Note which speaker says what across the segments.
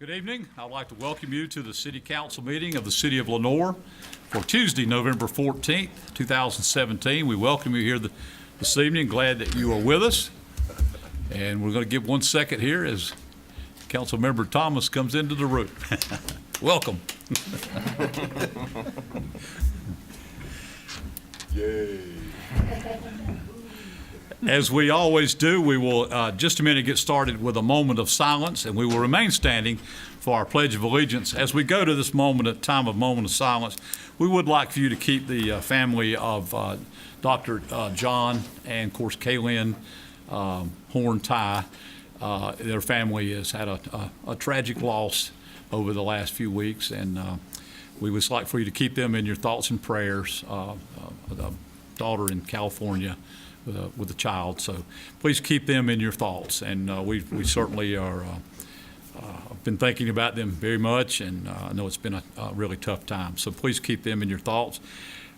Speaker 1: Good evening. I'd like to welcome you to the City Council meeting of the City of Lenoir for Tuesday, November 14th, 2017. We welcome you here this evening. Glad that you are with us. And we're going to give 1 second here as Councilmember Thomas comes into the room. Welcome.
Speaker 2: Yay.
Speaker 1: As we always do, we will just a minute get started with a moment of silence, and we will remain standing for our Pledge of Allegiance. As we go to this moment of silence, we would like for you to keep the family of Dr. John and, of course, Kaylin Horn-Ty. Their family has had a tragic loss over the last few weeks, and we would like for you to keep them in your thoughts and prayers. The daughter in California with a child, so please keep them in your thoughts. And we certainly are been thinking about them very much, and I know it's been a really tough time. So please keep them in your thoughts.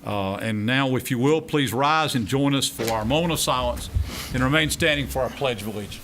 Speaker 1: And now, if you will, please rise and join us for our moment of silence, and remain standing for our Pledge of Allegiance.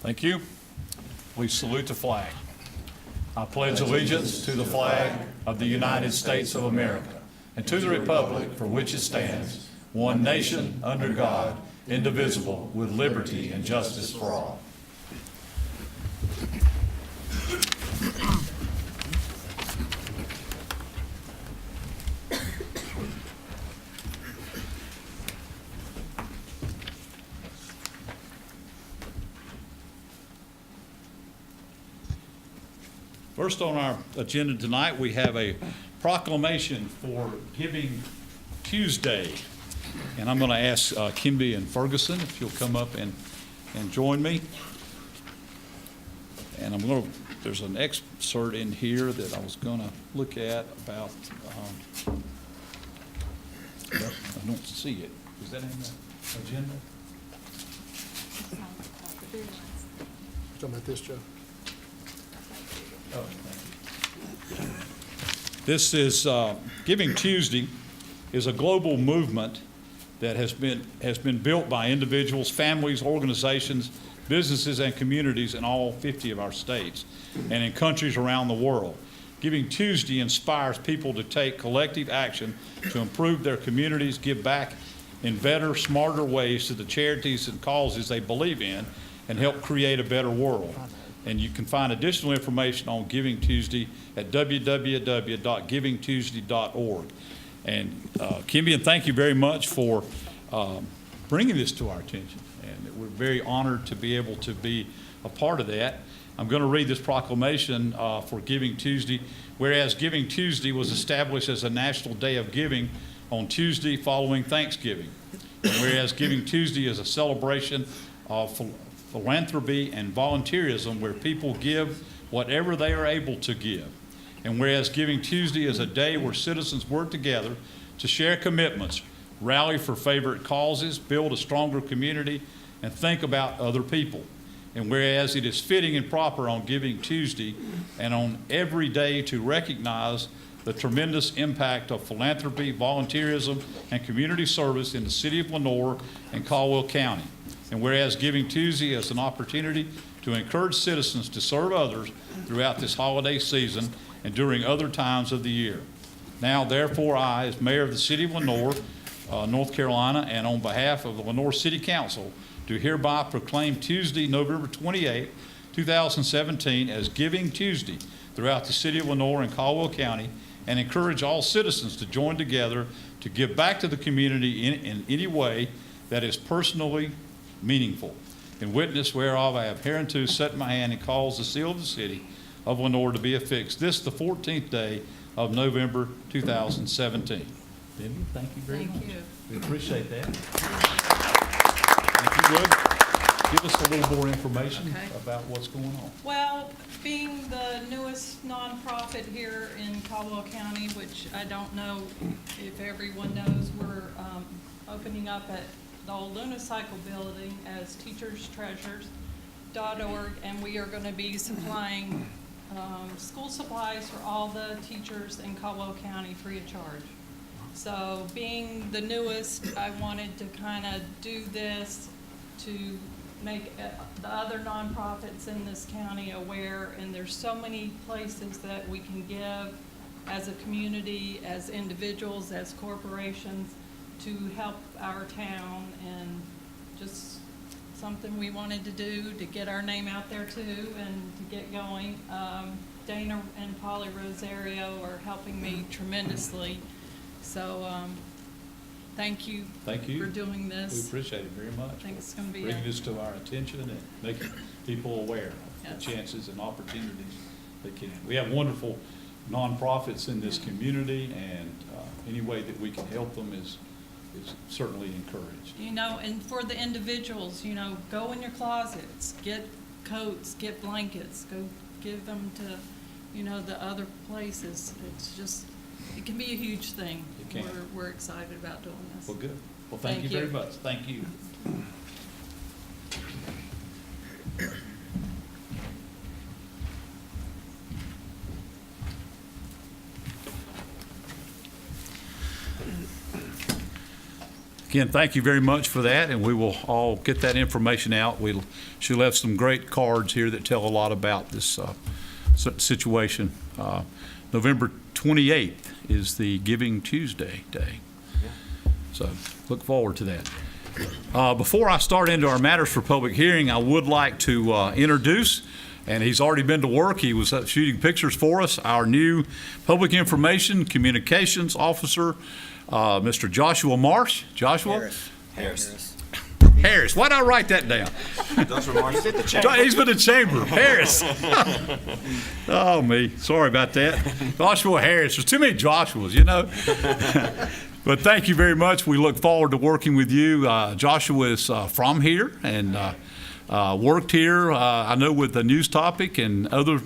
Speaker 1: Thank you. Please salute the flag. I pledge allegiance to the flag of the United States of America and to the republic for which it stands, one nation, under God, indivisible, with liberty and justice for all. First on our agenda tonight, we have a proclamation for Giving Tuesday. And I'm going to ask Kimby and Ferguson if you'll come up and join me. And there's an excerpt in here that I was going to look at about, I don't see it. Is that in the agenda?
Speaker 2: Talking about this, Joe?
Speaker 1: Oh, thank you. This is Giving Tuesday is a global movement that has been built by individuals, families, organizations, businesses, and communities in all 50 of our states and in countries around the world. Giving Tuesday inspires people to take collective action to improve their communities, give back in better, smarter ways to the charities and causes they believe in, and help create a better world. And you can find additional information on Giving Tuesday at www.givingtuesday.org. And Kimby, and thank you very much for bringing this to our attention. And we're very honored to be able to be a part of that. I'm going to read this proclamation for Giving Tuesday. Whereas Giving Tuesday was established as a national day of giving on Tuesday following Thanksgiving. And whereas Giving Tuesday is a celebration of philanthropy and volunteerism where people give whatever they are able to give. And whereas Giving Tuesday is a day where citizens work together to share commitments, rally for favorite causes, build a stronger community, and think about other people. And whereas it is fitting and proper on Giving Tuesday and on every day to recognize the tremendous impact of philanthropy, volunteerism, and community service in the city of Lenoir and Caldwell County. And whereas Giving Tuesday is an opportunity to encourage citizens to serve others throughout this holiday season and during other times of the year. Now, therefore, I, as mayor of the city of Lenoir, North Carolina, and on behalf of the Lenoir City Council, do hereby proclaim Tuesday, November 28, 2017, as Giving Tuesday throughout the city of Lenoir and Caldwell County, and encourage all citizens to join together to give back to the community in any way that is personally meaningful. In witness whereof I have hereunto set my hand and caused the seal of the city of Lenoir to be affixed this the 14th day of November 2017. Vivian, thank you very much.
Speaker 3: Thank you.
Speaker 1: We appreciate that. If you would, give us a little more information
Speaker 3: Okay.
Speaker 1: about what's going on.
Speaker 3: Well, being the newest nonprofit here in Caldwell County, which I don't know if everyone knows, we're opening up at the old Unicycle building as teacherstreasures.org, and we are going to be supplying school supplies for all the teachers in Caldwell County free of charge. So being the newest, I wanted to kind of do this to make the other nonprofits in this county aware, and there's so many places that we can give as a community, as individuals, as corporations, to help our town, and just something we wanted to do to get our name out there too and to get going. Dana and Polly Rosario are helping me tremendously. So thank you,
Speaker 1: Thank you.
Speaker 3: for doing
Speaker 1: We
Speaker 3: this.
Speaker 1: appreciate it very much.
Speaker 3: I think it's going to be
Speaker 1: Bringing this to our attention and making people aware of
Speaker 3: Yes.
Speaker 1: the chances and opportunities they can. We have wonderful nonprofits in this community, and any way that we can help them is certainly encouraged.
Speaker 3: You know, and for the individuals, you know, go in your closets, get coats, get blankets, go give them to, you know, the other places. It's just, it can be a huge thing.
Speaker 1: It can.
Speaker 3: We're excited about doing this.
Speaker 1: Well, good. Well, thank you
Speaker 3: Thank
Speaker 1: very
Speaker 3: you.
Speaker 1: much. Thank you. Again, thank you very much for that, and we will all get that information out. She'll have some great cards here that tell a lot about this situation. November 28th is the Giving Tuesday day. So look forward to that. Before I start into our matters for public hearing, I would like to introduce, and he's already been to work, he was shooting pictures for us, our new Public Information Communications Officer, Mr. Joshua Marsh. Joshua? Harris. Why'd I write that down?
Speaker 4: He's at the chamber.
Speaker 1: He's with the chamber. Harris. Oh, me. Sorry about that. Joshua Harris. There's too many Joshuas, you know. But thank you very much. We look forward to working with you. Joshua is from here and worked here, I know, with the News Topic and other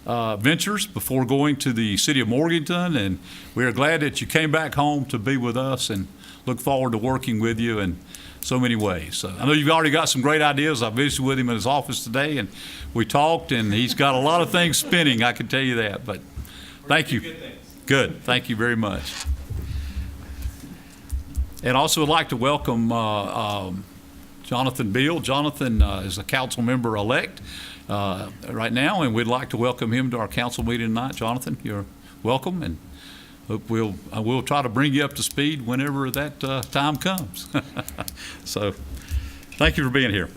Speaker 1: ventures before going to the city of Morganton. And we are glad that you came back home to be with us, and look forward to working with you in so many ways. So I know you've already got some great ideas. I visited with him in his office today, and we talked, and he's got a lot of things spinning, I can tell you that. But thank you. Good. Thank you very much. And also would like to welcome Jonathan Beal. Jonathan is a council member elect right now, and we'd like to welcome him to our council meeting tonight. Jonathan, you're welcome, and hope we'll try to bring you up to speed whenever that time comes. So thank you for being here.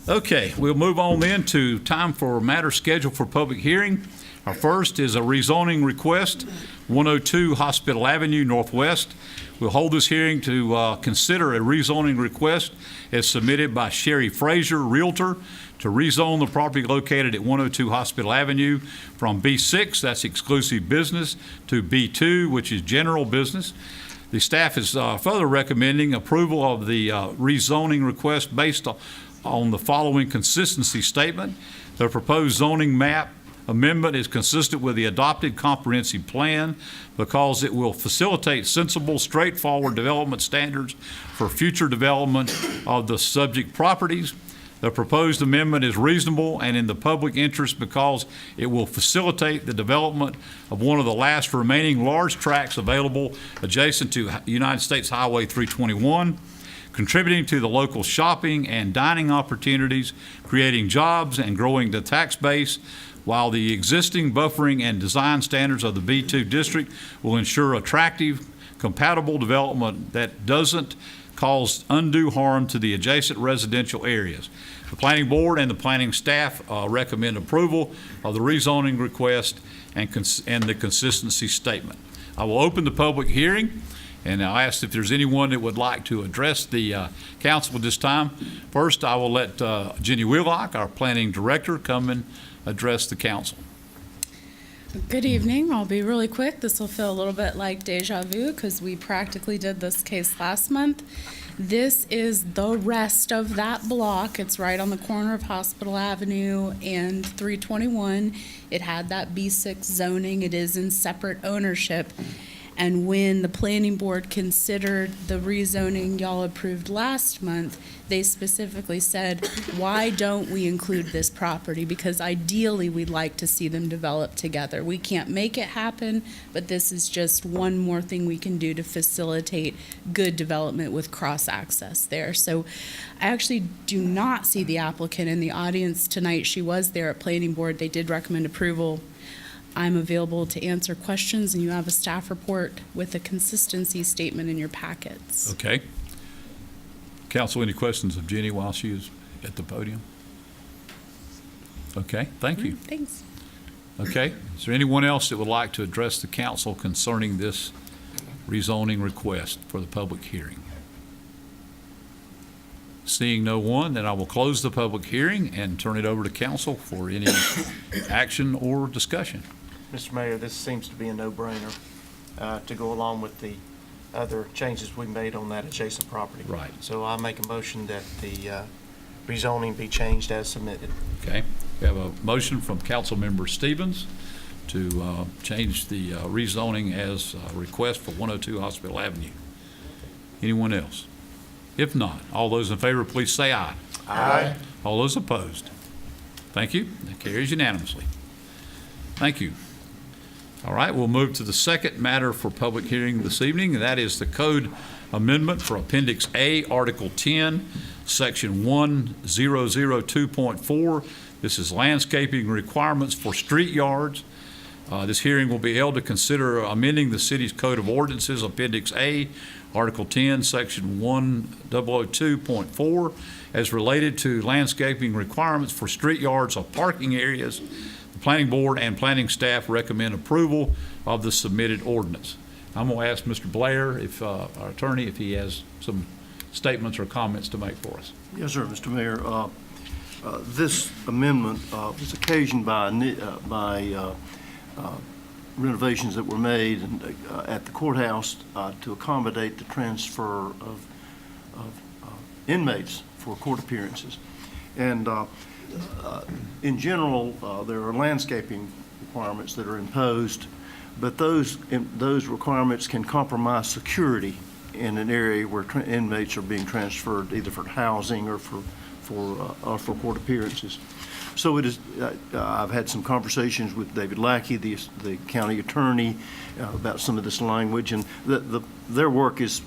Speaker 1: Okay, we'll move on then to time for matters scheduled for public hearing. Our first is a rezoning request, 102 Hospital Avenue Northwest. We'll hold this hearing to consider a rezoning request as submitted by Sherry Frazier, Realtor, to rezone the property located at 102 Hospital Avenue from B6, that's exclusive business, to B2, which is general business. The staff is further recommending approval of the rezoning request based on the following consistency statement. The proposed zoning map amendment is consistent with the adopted comprehensive plan because it will facilitate sensible, straightforward development standards for future development of the subject properties. The proposed amendment is reasonable and in the public interest because it will facilitate the development of one of the last remaining large tracts available adjacent to United States Highway 321, contributing to the local shopping and dining opportunities, creating jobs and growing the tax base, while the existing buffering and design standards of the B2 district will ensure attractive, compatible development that doesn't cause undue harm to the adjacent residential areas. The Planning Board and the planning staff recommend approval of the rezoning request and the consistency statement. I will open the public hearing, and I'll ask if there's anyone that would like to address the council at this time. First, I will let Jenny Wheelock, our planning director, come and address the council.
Speaker 5: Good evening. I'll be really quick. This will feel a little bit like deja vu because we practically did this case last month. This is the rest of that block. It's right on the corner of Hospital Avenue and 321. It had that B6 zoning. It is in separate ownership. And when the planning board considered the rezoning y'all approved last month, they specifically said, why don't we include this property? Because ideally, we'd like to see them develop together. We can't make it happen, but this is just one more thing we can do to facilitate good development with cross-access there. So I actually do not see the applicant in the audience tonight. She was there at planning board. They did recommend approval. I'm available to answer questions, and you have a staff report with a consistency statement in your packets.
Speaker 1: Okay. Council, any questions of Jenny while she is at the podium? Okay, thank you.
Speaker 5: Thanks.
Speaker 1: Okay, is there anyone else that would like to address the council concerning this rezoning request for the public hearing? Seeing no one, then I will close the public hearing and turn it over to council for any action or discussion.
Speaker 4: Mr. Mayor, this seems to be a no-brainer to go along with the other changes we made on that adjacent property.
Speaker 1: Right.
Speaker 4: So I make a motion that the rezoning be changed as submitted.
Speaker 1: Okay, we have a motion from Councilmember Stevens to change the rezoning as a request for 102 Hospital Avenue. Anyone else? If not, all those in favor, please say aye.
Speaker 4: Aye.
Speaker 1: All those opposed? Thank you. That carries unanimously. Thank you. All right, we'll move to the second matter for public hearing this evening, and that is the code amendment for Appendix A, Article 10, Section 1002.4. This is landscaping requirements for street yards. This hearing will be held to consider amending the city's Code of Ordinances, Appendix A, Article 10, Section 1002.4, as related to landscaping requirements for street yards or parking areas. The Planning Board and Planning Staff recommend approval of the submitted ordinance. I'm going to ask Mr. Blair, if our attorney, if he has some statements or comments to make for us.
Speaker 6: Yes, sir, Mr. Mayor. This amendment was occasioned by renovations that were made at the courthouse to accommodate the transfer of inmates for court appearances. And in general, there are landscaping requirements that are imposed, but those requirements can compromise security in an area where inmates are being transferred either for housing or for court appearances. So it is. I've had some conversations with David Lackey, the county attorney, about some of this language, and their work is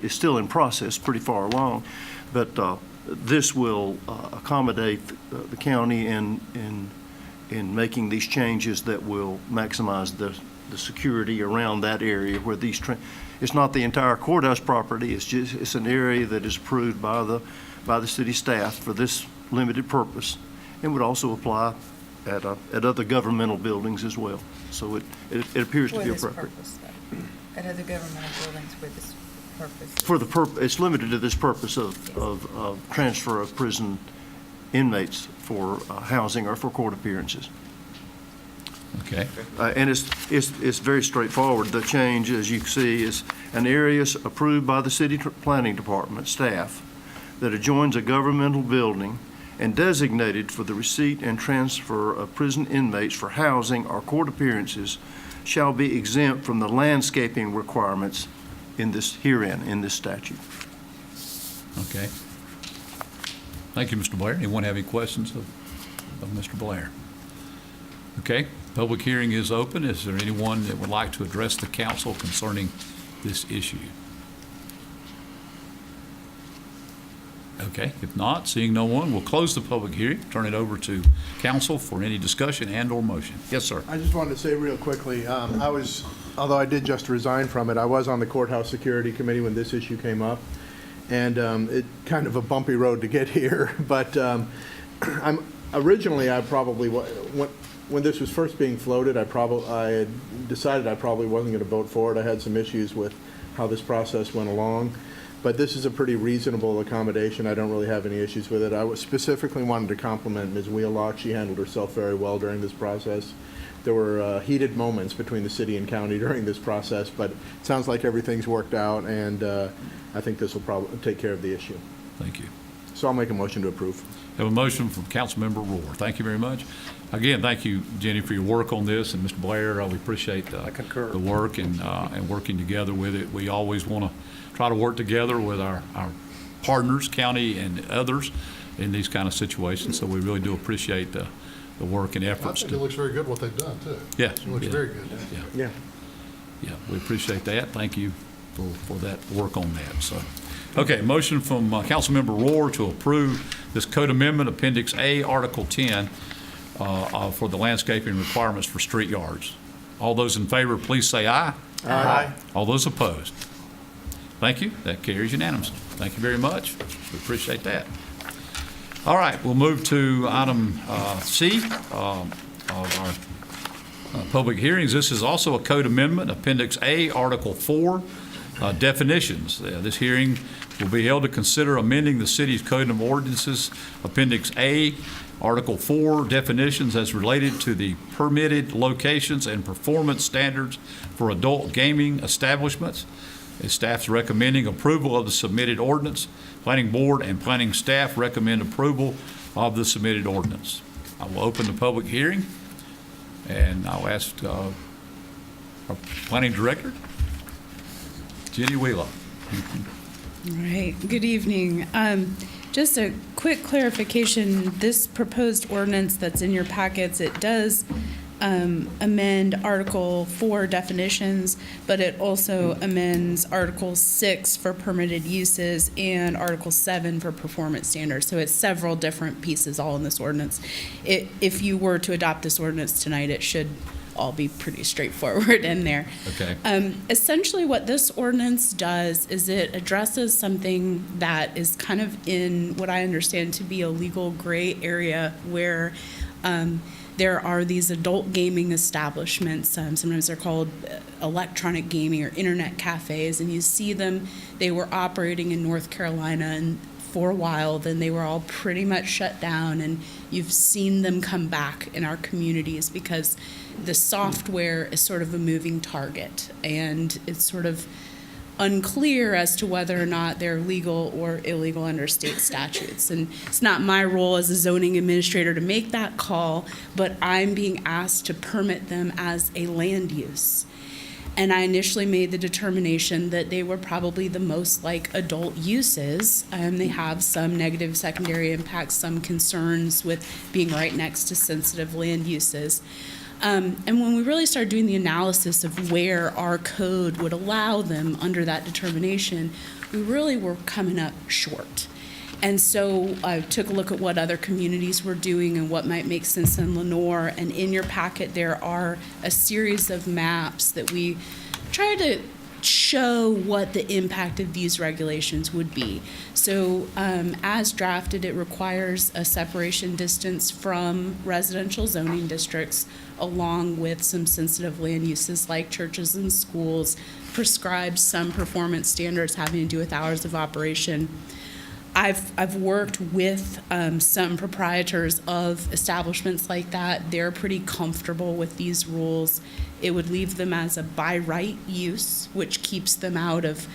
Speaker 6: still in process, pretty far along, but this will accommodate the county in making these changes that will maximize the security around that area where these. It's not the entire courthouse property. It's an area that is approved by the city staff for this limited purpose, and would also apply at other governmental buildings as well. So it appears to be appropriate.
Speaker 7: At other governmental buildings for this purpose?
Speaker 6: For the purpose, it's limited to this purpose of transfer of prison inmates for housing or for court appearances.
Speaker 1: Okay.
Speaker 6: And it's very straightforward. The change, as you can see, is an area approved by the city planning department staff that adjoins a governmental building and designated for the receipt and transfer of prison inmates for housing or court appearances shall be exempt from the landscaping requirements in this statute.
Speaker 1: Okay. Thank you, Mr. Blair. Anyone have any questions of Mr. Blair? Okay. Public hearing is open. Is there anyone that would like to address the council concerning this issue? Okay, if not, seeing no one, we'll close the public hearing, turn it over to council for any discussion and or motion. Yes, sir.
Speaker 2: I just wanted to say real quickly, although I did just resign from it, I was on the courthouse security committee when this issue came up, and it kind of a bumpy road to get here. But originally, when this was first being floated, I had decided I probably wasn't going to vote for it. I had some issues with how this process went along. But this is a pretty reasonable accommodation. I don't really have any issues with it. I specifically wanted to compliment Ms. Wheelock. She handled herself very well during this process. heated moments between the city and county during this process, but it sounds like everything's worked out, and I think this will probably take care of the issue.
Speaker 1: Thank you.
Speaker 2: So I'll make a motion to approve.
Speaker 1: Have a motion from Councilmember Rohr. Thank you very much. Again, thank you, Jenny, for your work on this, and Mr. Blair, we appreciate
Speaker 4: I concur.
Speaker 1: the work and working together with it. We always want to try to work together with our partners, county and others, in these kind of situations, so we really do appreciate the work and
Speaker 8: I
Speaker 1: efforts.
Speaker 8: think it looks very good what they've done, too.
Speaker 1: Yeah.
Speaker 8: It looks
Speaker 1: Yeah.
Speaker 8: very good.
Speaker 2: Yeah.
Speaker 1: Yeah, we appreciate that. Thank you for that work on that. So, okay, motion from Councilmember Rohr to approve this code amendment, Appendix A, Article 10, for the landscaping requirements for street yards. All those in favor, please say aye.
Speaker 4: Aye.
Speaker 1: All those opposed? Thank you. That carries unanimously. Thank you very much. We appreciate that. All right, we'll move to item C of our public hearings. This is also a code amendment, Appendix A, Article 4, definitions. This hearing will be held to consider amending the city's Code of Ordinances, Appendix A, Article 4, definitions as related to the permitted locations and performance standards for adult gaming establishments. Staff's recommending approval of the submitted ordinance. Planning Board and Planning Staff recommend approval of the submitted ordinance. I will open the public hearing, and I'll ask our Planning Director, Jenny Wheeler.
Speaker 5: All right, good evening. Just a quick clarification, this proposed ordinance that's in your packets, it does amend Article 4 definitions, but it also amends Article 6 for permitted uses and Article 7 for performance standards. So it's several different pieces all in this ordinance. If you were to adopt this ordinance tonight, it should all be pretty straightforward in there.
Speaker 1: Okay.
Speaker 5: Essentially, what this ordinance does is it addresses something that is kind of in what I understand to be a legal gray area where there are these adult gaming establishments. Sometimes they're called electronic gaming or internet cafes, and you see them. They were operating in North Carolina and for a while, then they were all pretty much shut down, and you've seen them come back in our communities because the software is sort of a moving target, and it's sort of unclear as to whether or not they're legal or illegal under state statutes. And it's not my role as a zoning administrator to make that call, but I'm being asked to permit them as a land use. And I initially made the determination that they were probably the most like adult uses. They have some negative secondary impacts, some concerns with being right next to sensitive land uses. And when we really started doing the analysis of where our code would allow them under that determination, we really were coming up short. And so I took a look at what other communities were doing and what might make sense in Lenoir. And in your packet, there are a series of maps that we try to show what the impact of these regulations would be. So as drafted, it requires a separation distance from residential zoning districts along with some sensitive land uses like churches and schools, prescribes some performance standards having to do with hours of operation. I've worked with some proprietors of establishments like that. They're pretty comfortable with these rules. It would leave them as a by right use, which keeps them out of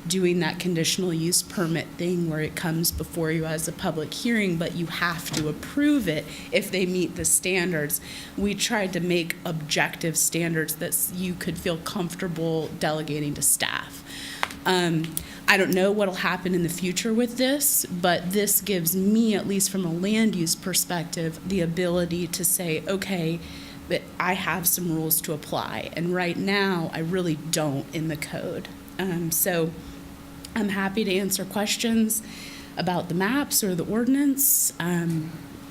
Speaker 5: doing that conditional use permit thing where it comes before you as a public hearing, but you have to approve it if they meet the standards. We tried to make objective standards that you could feel comfortable delegating to staff. I don't know what'll happen in the future with this, but this gives me, at least from a land use perspective, the ability to say, okay, but I have some rules to apply. And right now, I really don't in the code. So I'm happy to answer questions about the maps or the ordinance.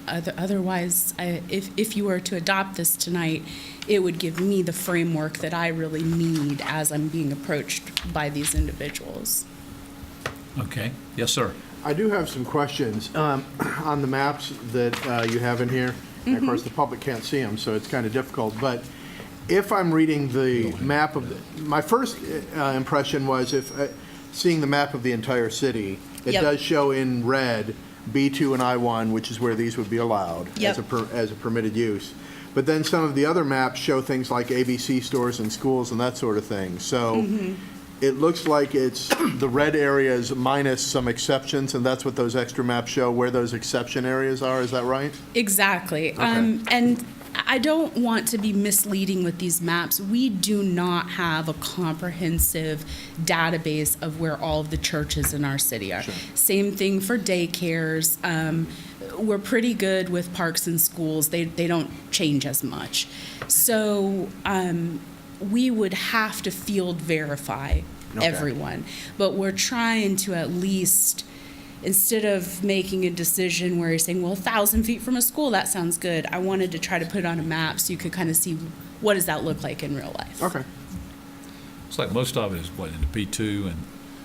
Speaker 5: Otherwise, if you were to adopt this tonight, it would give me the framework that I really need as I'm being approached by these individuals.
Speaker 1: Okay. Yes, sir.
Speaker 2: I do have some questions on the maps that you have in here. And of course, the public can't see them, so it's kind of difficult. But if I'm reading the map of my first impression was seeing the map of the entire city, it
Speaker 5: Yep.
Speaker 2: does show in red B2 and I1, which is where these would be allowed
Speaker 5: Yep.
Speaker 2: as a permitted use. But then some of the other maps show things like ABC stores and schools and that sort of thing. So it looks like it's the red areas minus some exceptions, and that's what those extra maps show, where those exception areas are. Is that right?
Speaker 5: Exactly.
Speaker 2: Okay.
Speaker 5: And I don't want to be misleading with these maps. We do not have a comprehensive database of where all of the churches in our city are.
Speaker 2: Sure.
Speaker 5: Same thing for daycares. We're pretty good with parks and schools. They don't change as much. So we would have to field verify everyone. But we're trying to at least, instead of making a decision where you're saying, well, 1,000 feet from a school, that sounds good. I wanted to try to put it on a map so you could kind of see what does that look like in real life.
Speaker 2: Okay.
Speaker 1: It's like most of it is what, in the B2 and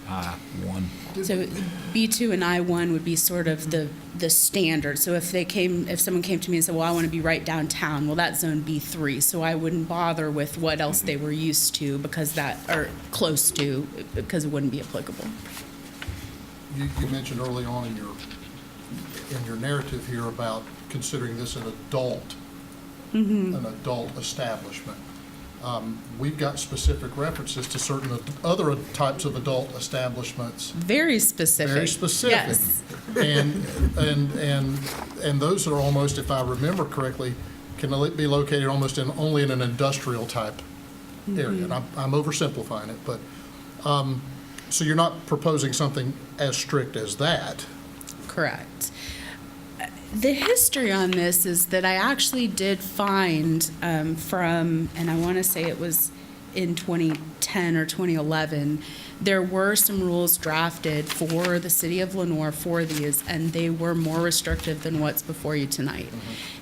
Speaker 1: I1?
Speaker 5: So B2 and I1 would be sort of the standard. So if someone came to me and said, well, I want to be right downtown, well, that's zone B3. So I wouldn't bother with what else they were used to or close to, because it wouldn't be applicable.
Speaker 8: You mentioned early on in your narrative here about considering this an adult establishment. We've got specific references to certain other types of adult establishments.
Speaker 5: Very specific.
Speaker 8: Very specific.
Speaker 5: Yes.
Speaker 8: And those are almost, if I remember correctly, can be located almost only in an industrial type area. And I'm oversimplifying it, but so you're not proposing something as strict as that.
Speaker 5: Correct. The history on this is that I actually did find and I want to say it was in 2010 or 2011, there were some rules drafted for the city of Lenoir for these, and they were more restrictive than what's before you tonight.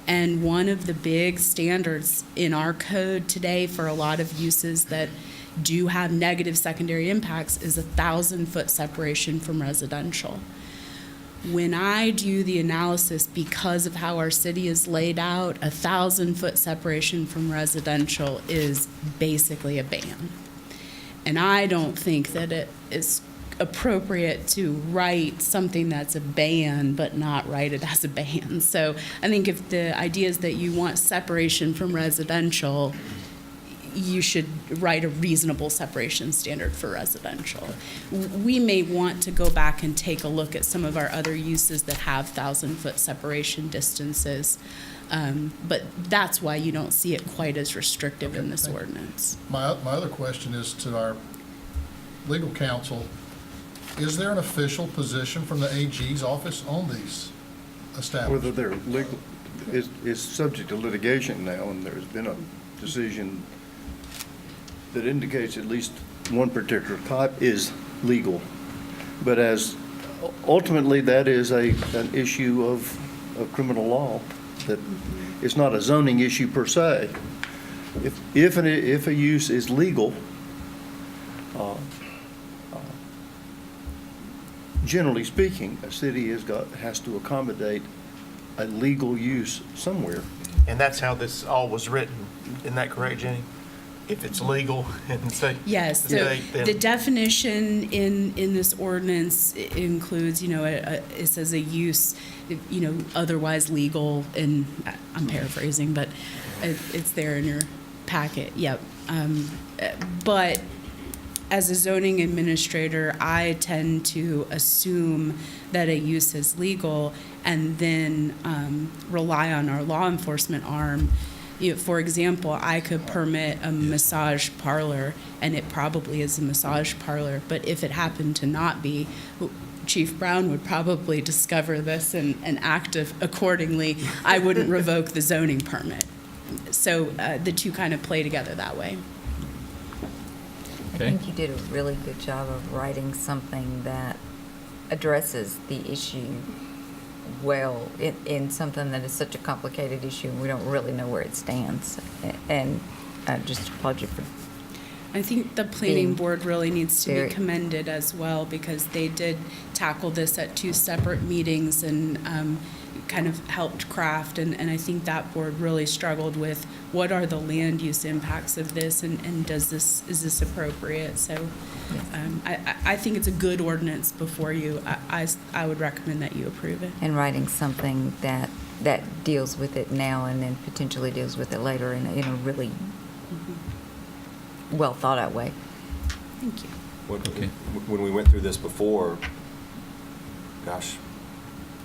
Speaker 5: And one of the big standards in our code today for a lot of uses that do have negative secondary impacts is 1,000-foot separation from residential. When I do the analysis, because of how our city is laid out, 1,000-foot separation from residential is basically a ban. And I don't think that it is appropriate to write something that's a ban but not write it as a ban. So I think if the idea is that you want separation from residential, you should write a reasonable separation standard for residential. We may want to go back and take a look at some of our other uses that have 1,000-foot separation distances, but that's why you don't see it quite as restrictive in this ordinance.
Speaker 8: My other question is to our legal counsel, is there an official position from the AG's office on these establishments?
Speaker 6: Whether they're legal is subject to litigation now, and there's been a decision that indicates at least one particular type is legal. But as ultimately that is an issue of criminal law, that it's not a zoning issue per se. If a use is legal, generally speaking, a city has to accommodate a legal use somewhere.
Speaker 4: And that's how this all was written. Isn't that correct, Jenny? If it's legal in the state.
Speaker 5: Yes, so
Speaker 4: then
Speaker 5: the definition in this ordinance includes, it says a use, otherwise legal, and I'm paraphrasing, but it's there in your packet, yep. But as a zoning administrator, I tend to assume that a use is legal and then rely on our law enforcement arm. For example, I could permit a massage parlor, and it probably is a massage parlor, but if it happened to not be, Chief Brown would probably discover this and act accordingly. I wouldn't revoke the zoning permit. So the two kind of play together that way.
Speaker 7: I think you did a really good job of writing something that addresses the issue well in something that is such a complicated issue, and we don't really know where it stands. And I just applaud you for.
Speaker 5: I think the planning board really needs to be commended as well, because they did tackle this at two separate meetings and kind of helped craft, and I think that board really struggled with what are the land use impacts of this, and is this appropriate? So I think it's a good ordinance before you. I would recommend that you approve it.
Speaker 7: And writing something that that deals with it now and then potentially deals with it later in a really well thought out way.
Speaker 5: Thank you.
Speaker 9: When we went through this before, gosh,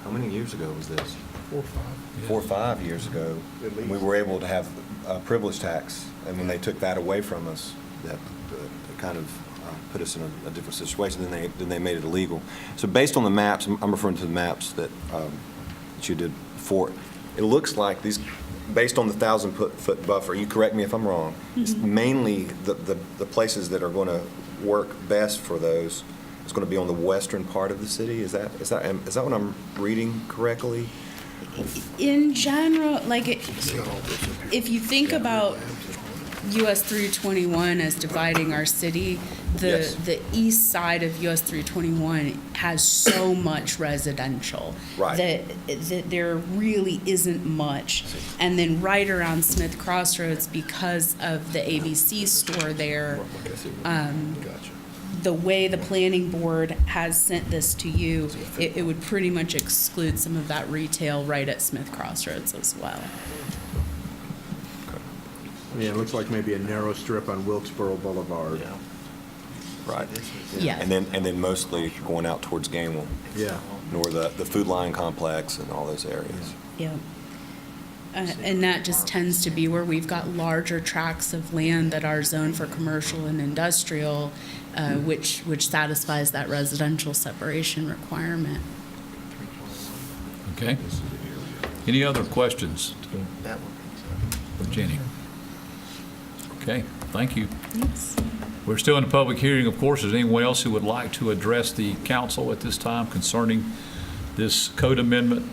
Speaker 9: how many years ago was this?
Speaker 2: 4 or 5.
Speaker 9: 4 or 5 years ago.
Speaker 2: At least.
Speaker 9: We were able to have a privilege tax, and when they took that away from us, that kind of put us in a different situation. Then they made it illegal. So based on the maps, I'm referring to the maps that you did before, it looks like these, based on the 1,000-foot buffer, you correct me if I'm wrong, it's mainly the places that are going to work best for those is going to be on the western part of the city. Is that what I'm reading correctly?
Speaker 5: In general, like, if you think about US 321 as dividing our city,
Speaker 9: Yes.
Speaker 5: the east side of US 321 has so much residential.
Speaker 9: Right.
Speaker 5: That there really isn't much. And then right around Smith Crossroads, because of the ABC store there, the way the planning board has sent this to you, it would pretty much exclude some of that retail right at Smith Crossroads as well.
Speaker 2: Yeah, it looks like maybe a narrow strip on Wilkesboro Boulevard.
Speaker 9: Right.
Speaker 5: Yeah.
Speaker 9: And then mostly going out towards Gainwell,
Speaker 2: Yeah.
Speaker 9: nor the Food Line Complex and all those areas.
Speaker 5: Yeah. And that just tends to be where we've got larger tracts of land that are zoned for commercial and industrial, which satisfies that residential separation requirement.
Speaker 1: Okay. Any other questions
Speaker 4: That would
Speaker 1: for Jenny? Okay, thank you.
Speaker 5: Thanks.
Speaker 1: We're still in a public hearing, of course. Is there anyone else who would like to address the council at this time concerning this code amendment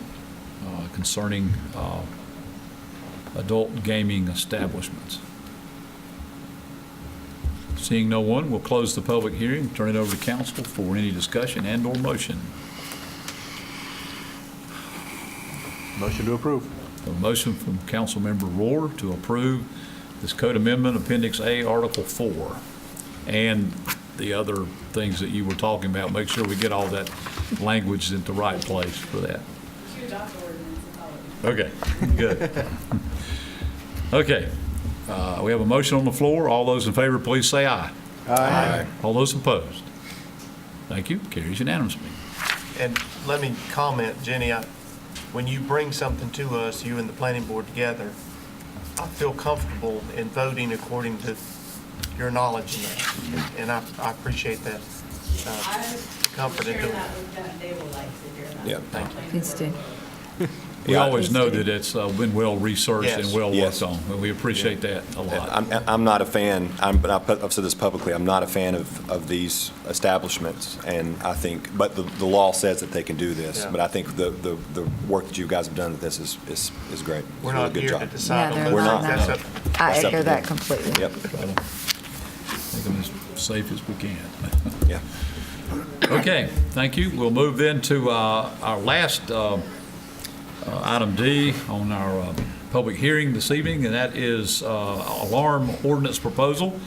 Speaker 1: concerning adult gaming establishments? Seeing no one, we'll close the public hearing, turn it over to council for any discussion and/or motion.
Speaker 2: Motion to approve.
Speaker 1: A motion from Councilmember Rohr to approve this code amendment, Appendix A, Article 4, and the other things that you were talking about. Make sure we get all that language in the right place for that. Okay, good. Okay, we have a motion on the floor. All those in favor, please say aye.
Speaker 2: Aye.
Speaker 1: All those opposed? Thank you. Carries unanimously.
Speaker 4: And let me comment, Jenny, when you bring something to us, you and the planning board together, I feel comfortable in voting according to your knowledge in that. And I appreciate that comfort in doing it.
Speaker 9: Yeah.
Speaker 4: Thank you.
Speaker 7: Please do.
Speaker 1: We always know that it's been well-researched and
Speaker 4: Yes.
Speaker 1: well
Speaker 9: Yes.
Speaker 1: worked on, and we appreciate that a lot.
Speaker 9: I'm not a fan, but I've said this publicly, I'm not a fan of these establishments, and I think, but the law says that they can do this,
Speaker 4: Yeah.
Speaker 9: but I think the work that you guys have done with this is great.
Speaker 4: We're
Speaker 9: It's a really
Speaker 4: not
Speaker 9: good
Speaker 4: here to
Speaker 9: job.
Speaker 4: decide
Speaker 7: No,
Speaker 4: on
Speaker 7: they're
Speaker 4: those.
Speaker 9: We're not.
Speaker 4: That's up-
Speaker 7: I
Speaker 9: That's up
Speaker 7: echo
Speaker 9: to
Speaker 7: that
Speaker 9: them.
Speaker 7: completely.
Speaker 9: Yep,
Speaker 1: Make them as safe as we can.
Speaker 9: yeah.
Speaker 1: Okay, thank you. We'll move then to our last item D on our public hearing this evening, and that is alarm ordinance proposal.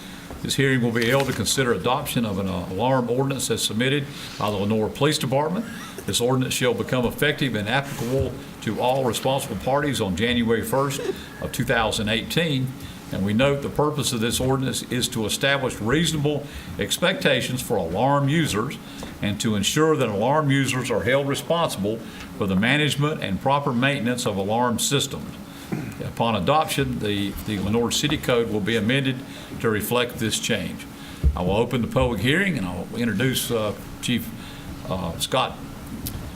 Speaker 1: This hearing will be held to consider adoption of an alarm ordinance as submitted by the Lenoir Police Department. This ordinance shall become effective and applicable to all responsible parties on January 1st of 2018. And we note the purpose of this ordinance is to establish reasonable expectations for alarm users and to ensure that alarm users are held responsible for the management and proper maintenance of alarm systems. Upon adoption, the Lenoir City Code will be amended to reflect this change. I will open the public hearing, and I'll introduce Chief Scott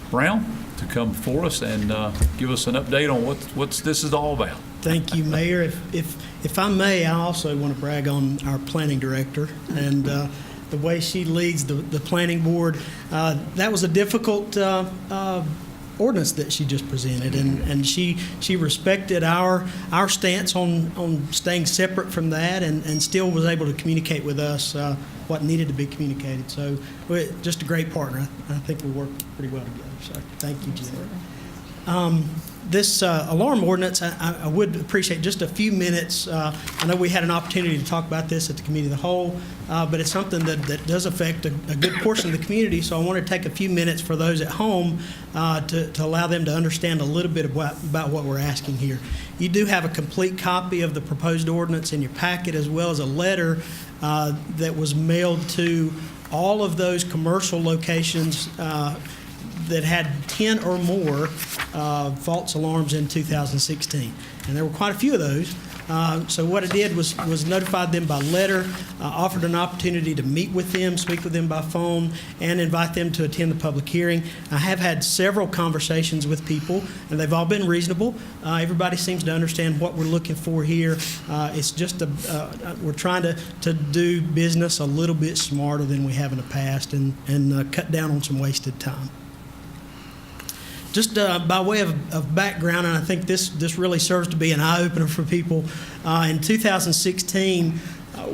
Speaker 1: Brown to come before us and give us an update on what this is all about.
Speaker 10: Thank you, Mayor. If I may, I also want to brag on our planning director and the way she leads the planning board. That was a difficult ordinance that she just presented, and she respected our stance on staying separate from that, and still was able to communicate with us what needed to be communicated. So, just a great partner. I think we work pretty well together. So, thank you, Jen. This alarm ordinance, I would appreciate just a few minutes. I know we had an opportunity to talk about this at the committee of the whole, but it's something that does affect a good portion of the community, so I want to take a few minutes for those at home to allow them to understand a little bit about what we're asking here. You do have a complete copy of the proposed ordinance in your packet, as well as a letter that was mailed to all of those commercial locations that had 10 or more false alarms in 2016. And there were quite a few of those. So what I did was notified them by letter, offered an opportunity to meet with them, speak with them by phone, and invite them to attend the public hearing. I have had several conversations with people, and they've all been reasonable. Everybody seems to understand what we're looking for here. It's just we're trying to do business a little bit smarter than we have in the past and cut down on some wasted time. Just by way of background, and I think this really serves to be an eye-opener for people, in 2016,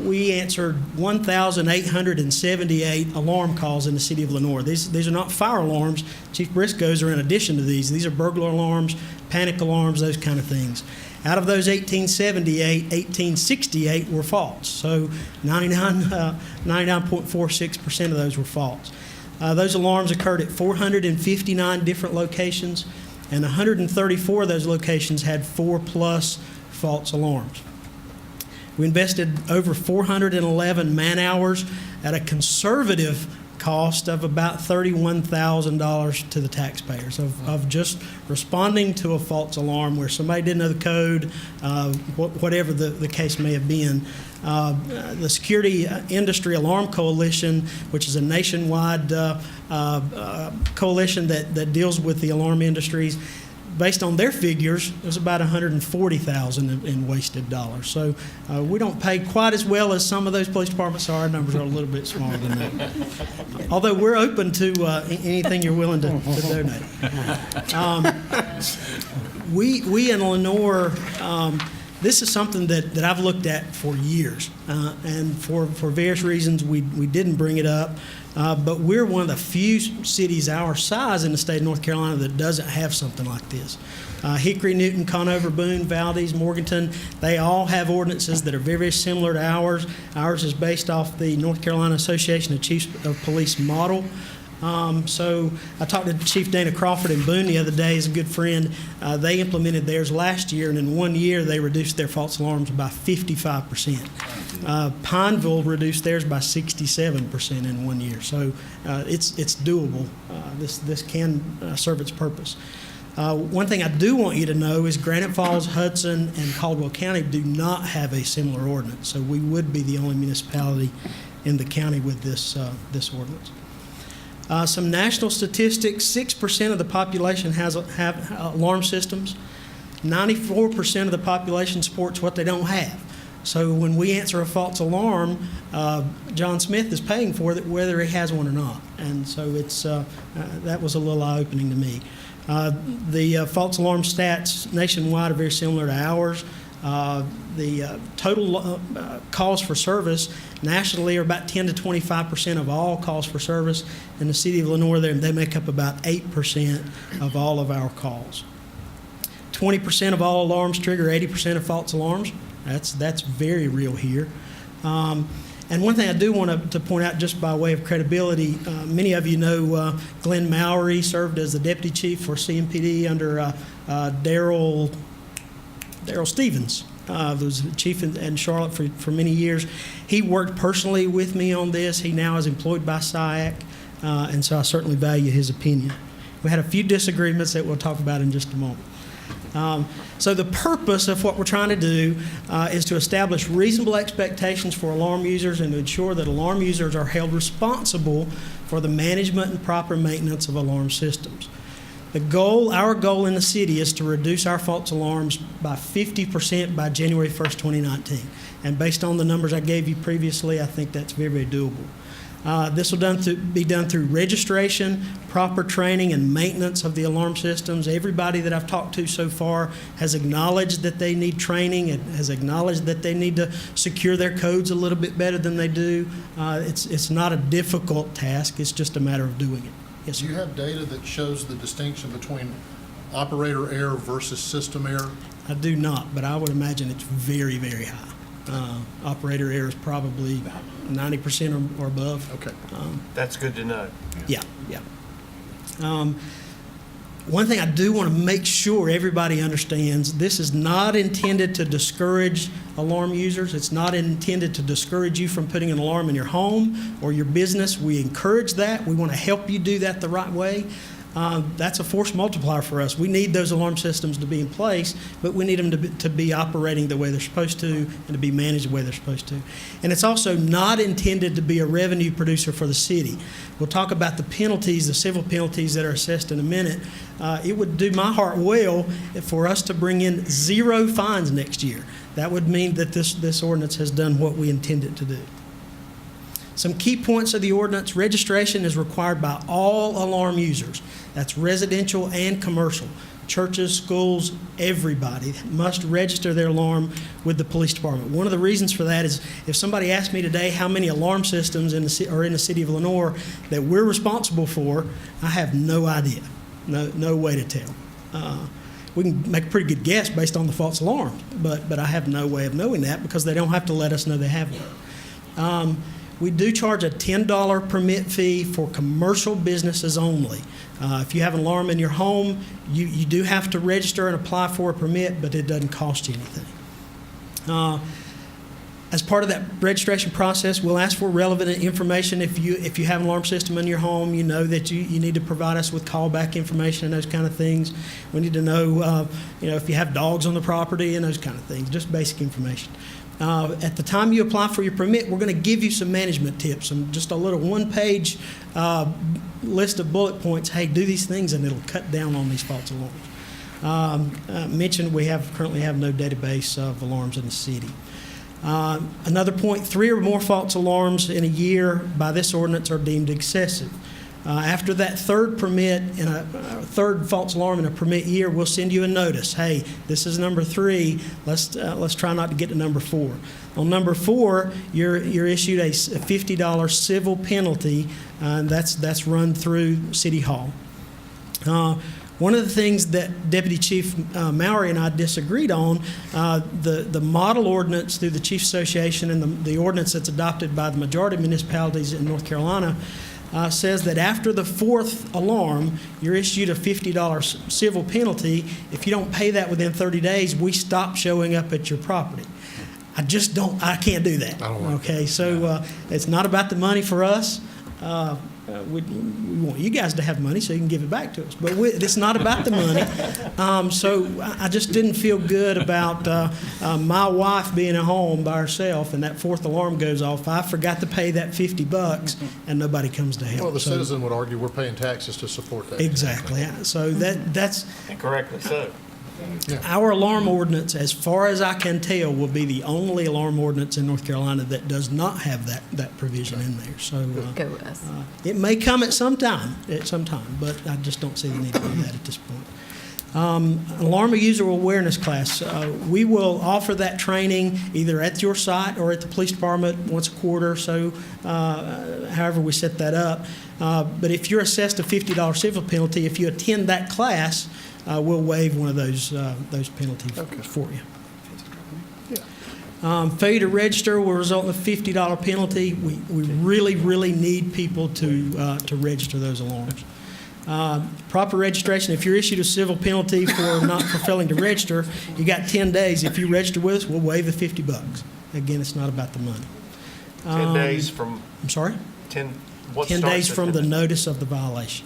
Speaker 10: we answered 1,878 alarm calls in the city of Lenoir. These are not fire alarms. Chief Briscoe's are in addition to these. These are burglar alarms, panic alarms, those kind of things. Out of those 1868 were false. So 99.46% of those were false. Those alarms occurred at 459 different locations, and 134 of those locations had 4+ false alarms. We invested over 411 man-hours at a conservative cost of about $31,000 to the taxpayers of just responding to a false alarm where somebody didn't know the code, whatever the case may have been. The Security Industry Alarm Coalition, which is a nationwide coalition that deals with the alarm industries, based on their figures, it was about $140,000 in wasted dollars. So we don't pay quite as well as some of those police departments, so our numbers are a little bit smaller than that. Although we're open to anything you're willing to donate. We in Lenoir, this is something that I've looked at for years, and for various reasons we didn't bring it up. But we're one of the few cities our size in the state of North Carolina that doesn't have something like this. Hickory, Newton, Conover, Boone, Valdez, Morganton, they all have ordinances that are very, very similar to ours. Ours is based off the North Carolina Association of Chiefs of Police model. So I talked to Chief Dana Crawford in Boone the other day. He's a good friend. They implemented theirs last year, and in 1 year they reduced their false alarms by 55%. Pineville reduced theirs by 67% in 1 year. So it's doable. This can serve its purpose. One thing I do want you to know is Granite Falls, Hudson, and Caldwell County do not have a similar ordinance. So we would be the only municipality in the county with this ordinance. Some national statistics: 6% of the population have alarm systems. 94% of the population supports what they don't have. So when we answer a false alarm, John Smith is paying for it whether he has one or not. And so that was a little eye-opening to me. The false alarm stats nationwide are very similar to ours. The total calls for service nationally are about 10 to 25% of all calls for service. In the city of Lenoir, they make up about 8% of all of our calls. 20% of all alarms trigger 80% of false alarms. That's very real here. And one thing I do want to point out, just by way of credibility, many of you know Glenn Mowry served as the deputy chief for CMPD under Darrell Stevens. Was the chief in Charlotte for many years. He worked personally with me on this. He now is employed by SIAC, and so I certainly value his opinion. We had a few disagreements that we'll talk about in just a moment. So the purpose of what we're trying to do is to establish reasonable expectations for alarm users and to ensure that alarm users are held responsible for the management and proper maintenance of alarm systems. Our goal in the city is to reduce our false alarms by 50% by January 1st, 2019. And based on the numbers I gave you previously, I think that's very, very doable. This will be done through registration, proper training, and maintenance of the alarm systems. Everybody that I've talked to so far has acknowledged that they need training and has acknowledged that they need to secure their codes a little bit better than they do. It's not a difficult task. It's just a matter of doing it. Yes, sir.
Speaker 8: Do you have data that shows the distinction between operator error versus system error?
Speaker 10: I do not, but I would imagine it's very, very high. Operator error is probably 90% or above.
Speaker 8: Okay.
Speaker 4: That's good to know.
Speaker 10: Yeah, yeah. One thing I do want to make sure everybody understands, this is not intended to discourage alarm users. It's not intended to discourage you from putting an alarm in your home or your business. We encourage that. We want to help you do that the right way. That's a force multiplier for us. We need those alarm systems to be in place, but we need them to be operating the way they're supposed to and to be managed the way they're supposed to. And it's also not intended to be a revenue producer for the city. We'll talk about the penalties, the civil penalties that are assessed in a minute. It would do my heart well for us to bring in 0 fines next year. That would mean that this ordinance has done what we intend it to do. Some key points of the ordinance: registration is required by all alarm users. That's residential and commercial. Churches, schools, everybody must register their alarm with the police department. One of the reasons for that is if somebody asked me today how many alarm systems are in the city of Lenoir that we're responsible for, I have no idea, no way to tell. We can make a pretty good guess based on the false alarms, but I have no way of knowing that because they don't have to let us know they have one. We do charge a $10 permit fee for commercial businesses only. If you have an alarm in your home, you do have to register and apply for a permit, but it doesn't cost you anything. As part of that registration process, we'll ask for relevant information. If you have an alarm system in your home, you know that you need to provide us with callback information and those kind of things. We need to know, if you have dogs on the property and those kind of things, just basic information. At the time you apply for your permit, we're going to give you some management tips, just a little one-page list of bullet points. Hey, do these things, and it'll cut down on these false alarms. Mentioned we currently have no database of alarms in the city. Another point: 3 or more false alarms in a year by this ordinance are deemed excessive. After that third permit and a third false alarm in a permit year, we'll send you a notice. Hey, this is number 3. Let's try not to get to number 4. On number 4, you're issued a $50 civil penalty, and that's run through City Hall. One of the things that Deputy Chief Mowry and I disagreed on, the model ordinance through the Chiefs Association and the ordinance that's adopted by the majority of municipalities in North Carolina, says that after the 4th alarm, you're issued a $50 civil penalty. If you don't pay that within 30 days, we stop showing up at your property. I can't do that. Okay, so it's not about the money for us. We want you guys to have money so you can give it back to us. But it's not about the money. So I just didn't feel good about my wife being at home by herself and that 4th alarm goes off. I forgot to pay that $50 and nobody comes to help.
Speaker 8: Well, the citizen would argue we're paying taxes to support that.
Speaker 10: Exactly. So that's
Speaker 4: And correctly so.
Speaker 10: our alarm ordinance, as far as I can tell, will be the only alarm ordinance in North Carolina that does not have that provision in there. So
Speaker 7: Go with us.
Speaker 10: it may come at some time, but I just don't see the need to do that at this point. Alarm user awareness class. We will offer that training either at your site or at the police department once a quarter, so however we set that up. But if you're assessed a $50 civil penalty, if you attend that class, we'll waive one of those penalties for you. Failure to register will result in a $50 penalty. We really, really need people to register those alarms. Proper registration: if you're issued a civil penalty for not fulfilling to register, you got 10 days. If you register with us, we'll waive the $50. Again, it's not about the money.
Speaker 4: 10 days from,
Speaker 10: I'm sorry?
Speaker 4: 10
Speaker 10: days from the notice of the violation.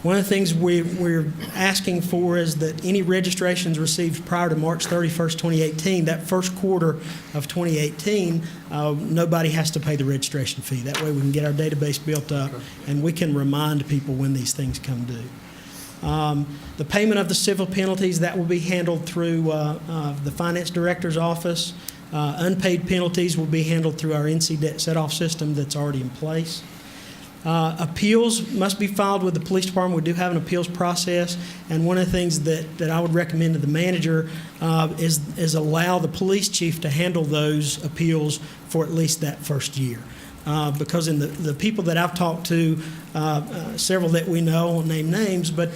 Speaker 10: One of the things we're asking for is that any registrations received prior to March 31st, 2018, that first quarter of 2018, nobody has to pay the registration fee. That way we can get our database built up and we can remind people when these things come due. The payment of the civil penalties, that will be handled through the finance director's office. Unpaid penalties will be handled through our NC debt set-off system that's already in place. Appeals must be filed with the police department. We do have an appeals process, and one of the things that I would recommend to the manager is allow the police chief to handle those appeals for at least that first year. because in the people that I've talked to, several that we know, I won't name names, but,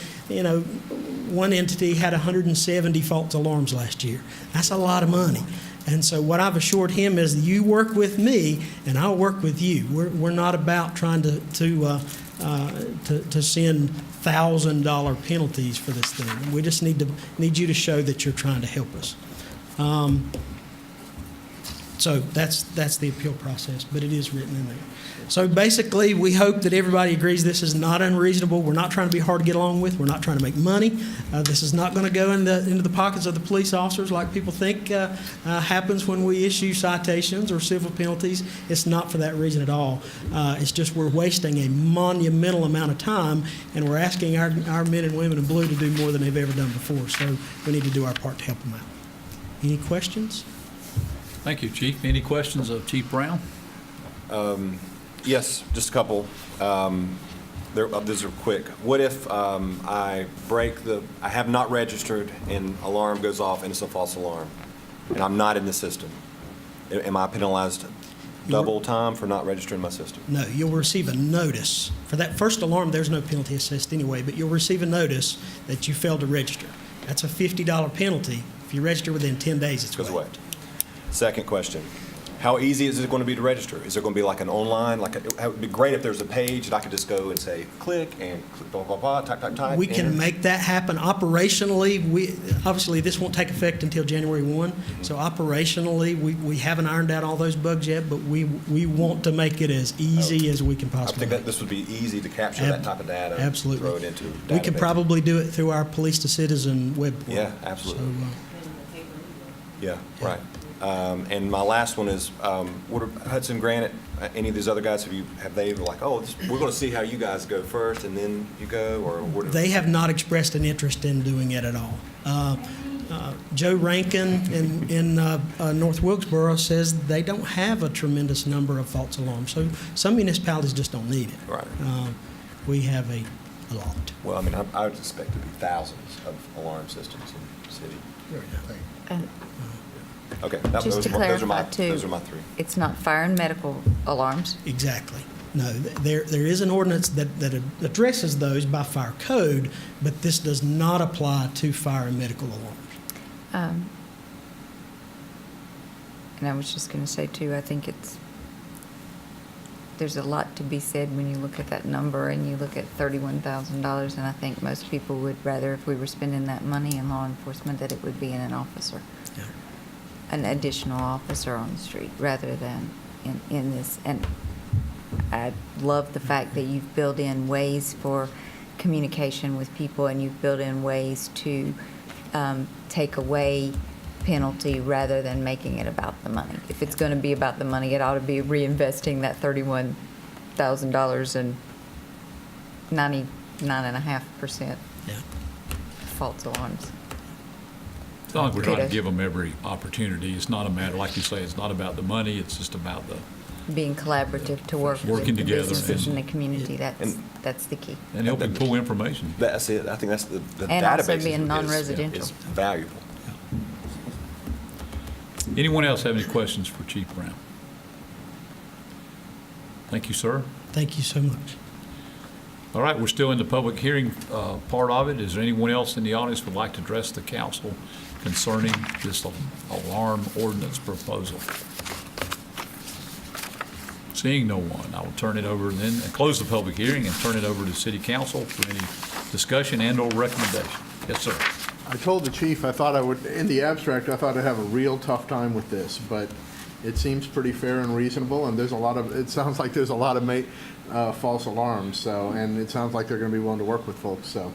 Speaker 10: one entity had 170 false alarms last year. That's a lot of money. And so what I've assured him is you work with me and I'll work with you. We're not about trying to send $1,000 penalties for this thing. We just need you to show that you're trying to help us. So that's the appeal process, but it is written in there. So basically, we hope that everybody agrees this is not unreasonable. We're not trying to be hard to get along with. We're not trying to make money. This is not going to go into the pockets of the police officers like people think happens when we issue citations or civil penalties. It's not for that reason at all. It's just we're wasting a monumental amount of time, and we're asking our men and women in blue to do more than they've ever done before. So we need to do our part to help them out. Any questions?
Speaker 1: Thank you, Chief. Any questions of Chief Brown?
Speaker 9: Yes, just a couple. These are quick. What if I have not registered and alarm goes off and it's a false alarm, and I'm not in the system? Am I penalized double time for not registering my system?
Speaker 10: No, you'll receive a notice. For that first alarm, there's no penalty assessed anyway, but you'll receive a notice that you failed to register. That's a $50 penalty. If you register within 10 days, it's
Speaker 9: Goes away.
Speaker 10: waived.
Speaker 9: Second question. How easy is it going to be to register? Is there going to be like an online, it would be great if there's a page that I could just go and say, click, and click, blah, blah, blah, type.
Speaker 10: We can
Speaker 9: enter.
Speaker 10: make that happen. Operationally, obviously, this won't take effect until January 1. So operationally, we haven't ironed out all those bugs yet, but we want to make it as easy as we can
Speaker 9: I
Speaker 10: possibly
Speaker 9: think
Speaker 10: make.
Speaker 9: that this would be easy to capture that type of data.
Speaker 10: Absolutely.
Speaker 9: Throw it into
Speaker 10: We could
Speaker 9: database.
Speaker 10: probably do it through our Police to Citizen web portal.
Speaker 9: Yeah, absolutely.
Speaker 10: So,
Speaker 9: Yeah, right. And my last one is, Hudson Granite, any of these other guys, have they like, we're going to see how you guys go first and then you go, or what?
Speaker 10: They have not expressed an interest in doing it at all. Joe Rankin in North Wilkesboro says they don't have a tremendous number of false alarms. So some municipalities just don't need it.
Speaker 9: Right.
Speaker 10: We have a lot.
Speaker 9: Well, I mean, I would expect to be thousands of alarm systems in the city.
Speaker 7: And
Speaker 9: Okay,
Speaker 7: just to clarify too,
Speaker 9: those are my three.
Speaker 7: it's not fire and medical alarms.
Speaker 10: Exactly. No, there is an ordinance that addresses those by fire code, but this does not apply to fire and medical alarms.
Speaker 7: And I was just going to say too, I think there's a lot to be said when you look at that number and you look at $31,000, and I think most people would rather, if we were spending that money in law enforcement, that it would be in an officer.
Speaker 10: Yeah.
Speaker 7: An additional officer on the street rather than in this. And I love the fact that you've built in ways for communication with people, and you've built in ways to take away penalty rather than making it about the money. If it's going to be about the money, it ought to be reinvesting that $31,000 and 99.5% false alarms.
Speaker 1: It's not like we're trying to give them every opportunity. It's not a matter, like you say, it's not about the money, it's just about
Speaker 7: being collaborative to work with
Speaker 1: Working
Speaker 7: the
Speaker 1: together
Speaker 7: businesses in
Speaker 1: and-
Speaker 7: the community. That's the key.
Speaker 1: and helping pull information.
Speaker 9: That's it. I think that's the
Speaker 7: And
Speaker 9: database
Speaker 7: also being non-residential.
Speaker 9: is valuable.
Speaker 1: Anyone else have any questions for Chief Brown? Thank you, sir.
Speaker 10: Thank you so much.
Speaker 1: All right, we're still in the public hearing part of it. Is there anyone else in the audience who would like to address the council concerning this alarm ordinance proposal? Seeing no one, I will turn it over then, and close the public hearing and turn it over to City Council for any discussion and/or recommendation. Yes, sir.
Speaker 2: I told the chief I thought I would, in the abstract, I thought I'd have a real tough time with this, but it seems pretty fair and reasonable, and it sounds like there's a lot of false alarms, so, and it sounds like they're going to be willing to work with folks, so.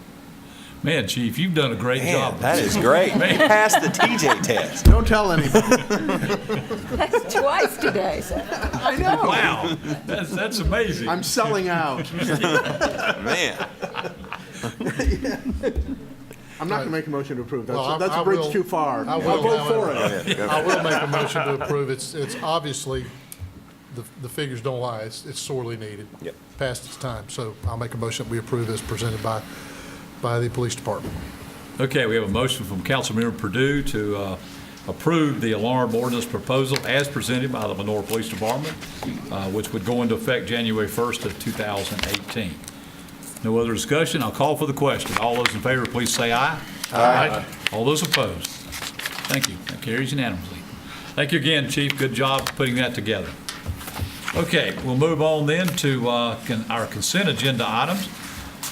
Speaker 1: Man, Chief, you've done a great job.
Speaker 9: That is great. You passed the TJ test.
Speaker 2: Don't tell anybody.
Speaker 7: That's twice today.
Speaker 2: I know.
Speaker 1: Wow, that's amazing.
Speaker 2: I'm selling out.
Speaker 9: Man.
Speaker 2: I'm not going to make a motion to approve.
Speaker 8: Well,
Speaker 2: That's
Speaker 8: I
Speaker 2: a bridge
Speaker 8: will-
Speaker 2: too far.
Speaker 8: I will,
Speaker 2: I'll vote for
Speaker 8: however.
Speaker 2: it.
Speaker 8: I will make a motion to approve. It's obviously, the figures don't lie. It's sorely needed.
Speaker 9: Yep.
Speaker 8: Past its time. So I'll make a motion that we approve as presented by the police department.
Speaker 1: Okay, we have a motion from Councilmember Purdue to approve the alarm ordinance proposal as presented by the Lenoir Police Department, which would go into effect January 1st of 2018. No other discussion. I'll call for the question. All those in favor, please say aye. Aye. All those opposed? Thank you. That carries unanimously. Thank you again, Chief. Good job putting that together. Okay, we'll move on then to our consent agenda items.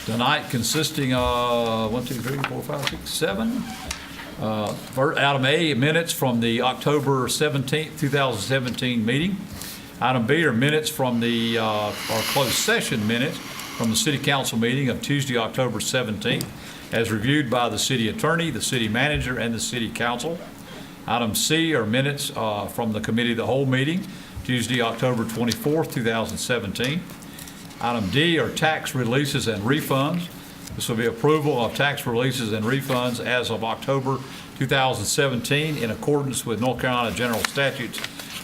Speaker 1: Tonight consisting of 1, 2, 3, 4, 5, 6, 7. Item A, minutes from the October 17th, 2017 meeting. Item B are minutes from the, our closed session minutes from the City Council meeting of Tuesday, October 17th, as reviewed by the City Attorney, the City Manager, and the City Council. Item C are minutes from the Committee of the Whole meeting, Tuesday, October 24th, 2017. Item D are tax releases and refunds. This will be approval of tax releases and refunds as of October 2017 in accordance with North Carolina General Statutes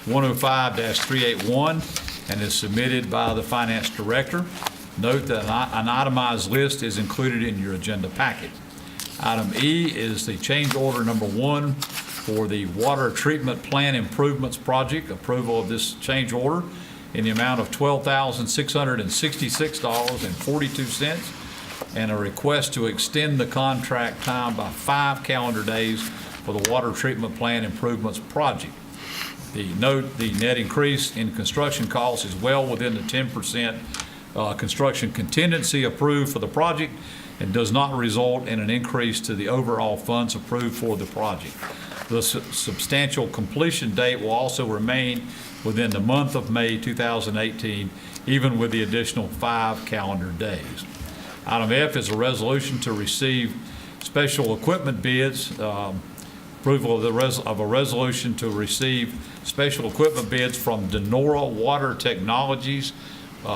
Speaker 1: 105-381 and is submitted by the Finance Director. Note that an itemized list is included in your agenda packet. Item E is the change order number 1 for the Water Treatment Plant Improvements Project. Approval of this change order in the amount of $12,666.42 and a request to extend the contract time by 5 calendar days for the Water Treatment Plant Improvements Project. Note the net increase in construction costs is well within the 10% construction contingency approved for the project and does not result in an increase to the overall funds approved for the project. The substantial completion date will also remain within the month of May 2018, even with the additional 5 calendar days. Item F is a resolution to receive special equipment bids. Approval of a resolution to receive special equipment bids from Denora Water Technologies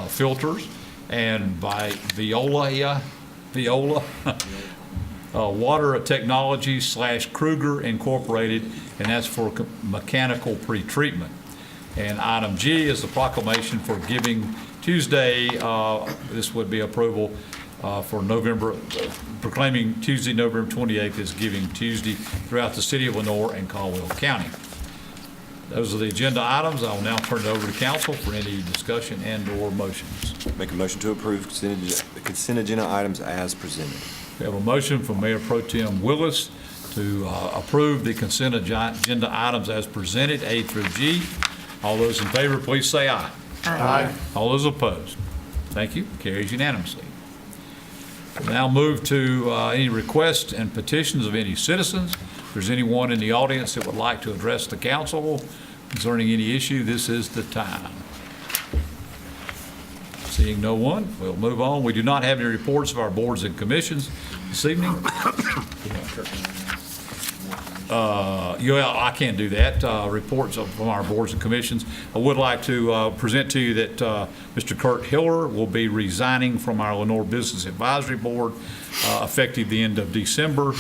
Speaker 1: filters and by Veolia Water Technologies / Kruger Incorporated, and that's for mechanical pretreatment. And item G is the proclamation for Giving Tuesday. This would be approval for proclaiming Tuesday, November 28th as Giving Tuesday throughout the city of Lenoir and Caldwell County. Those are the agenda items. I will now turn it over to council for any discussion and/or motions.
Speaker 9: Make a motion to approve the consent agenda items as presented.
Speaker 1: We have a motion from Mayor Pro Tem Willis to approve the consent agenda items as presented, A through G. All those in favor, please say aye.
Speaker 7: Aye.
Speaker 1: All those opposed? Thank you. Carries unanimously. We'll now move to any requests and petitions of any citizens. If there's anyone in the audience that would like to address the council concerning any issue, this is the time. Seeing no one, we'll move on. We do not have any reports of our boards and commissions this evening. I can't do that. Reports from our boards and commissions. I would like to present to you that Mr. Kurt Hiller will be resigning from our Lenoir Business Advisory Board effective the end of December.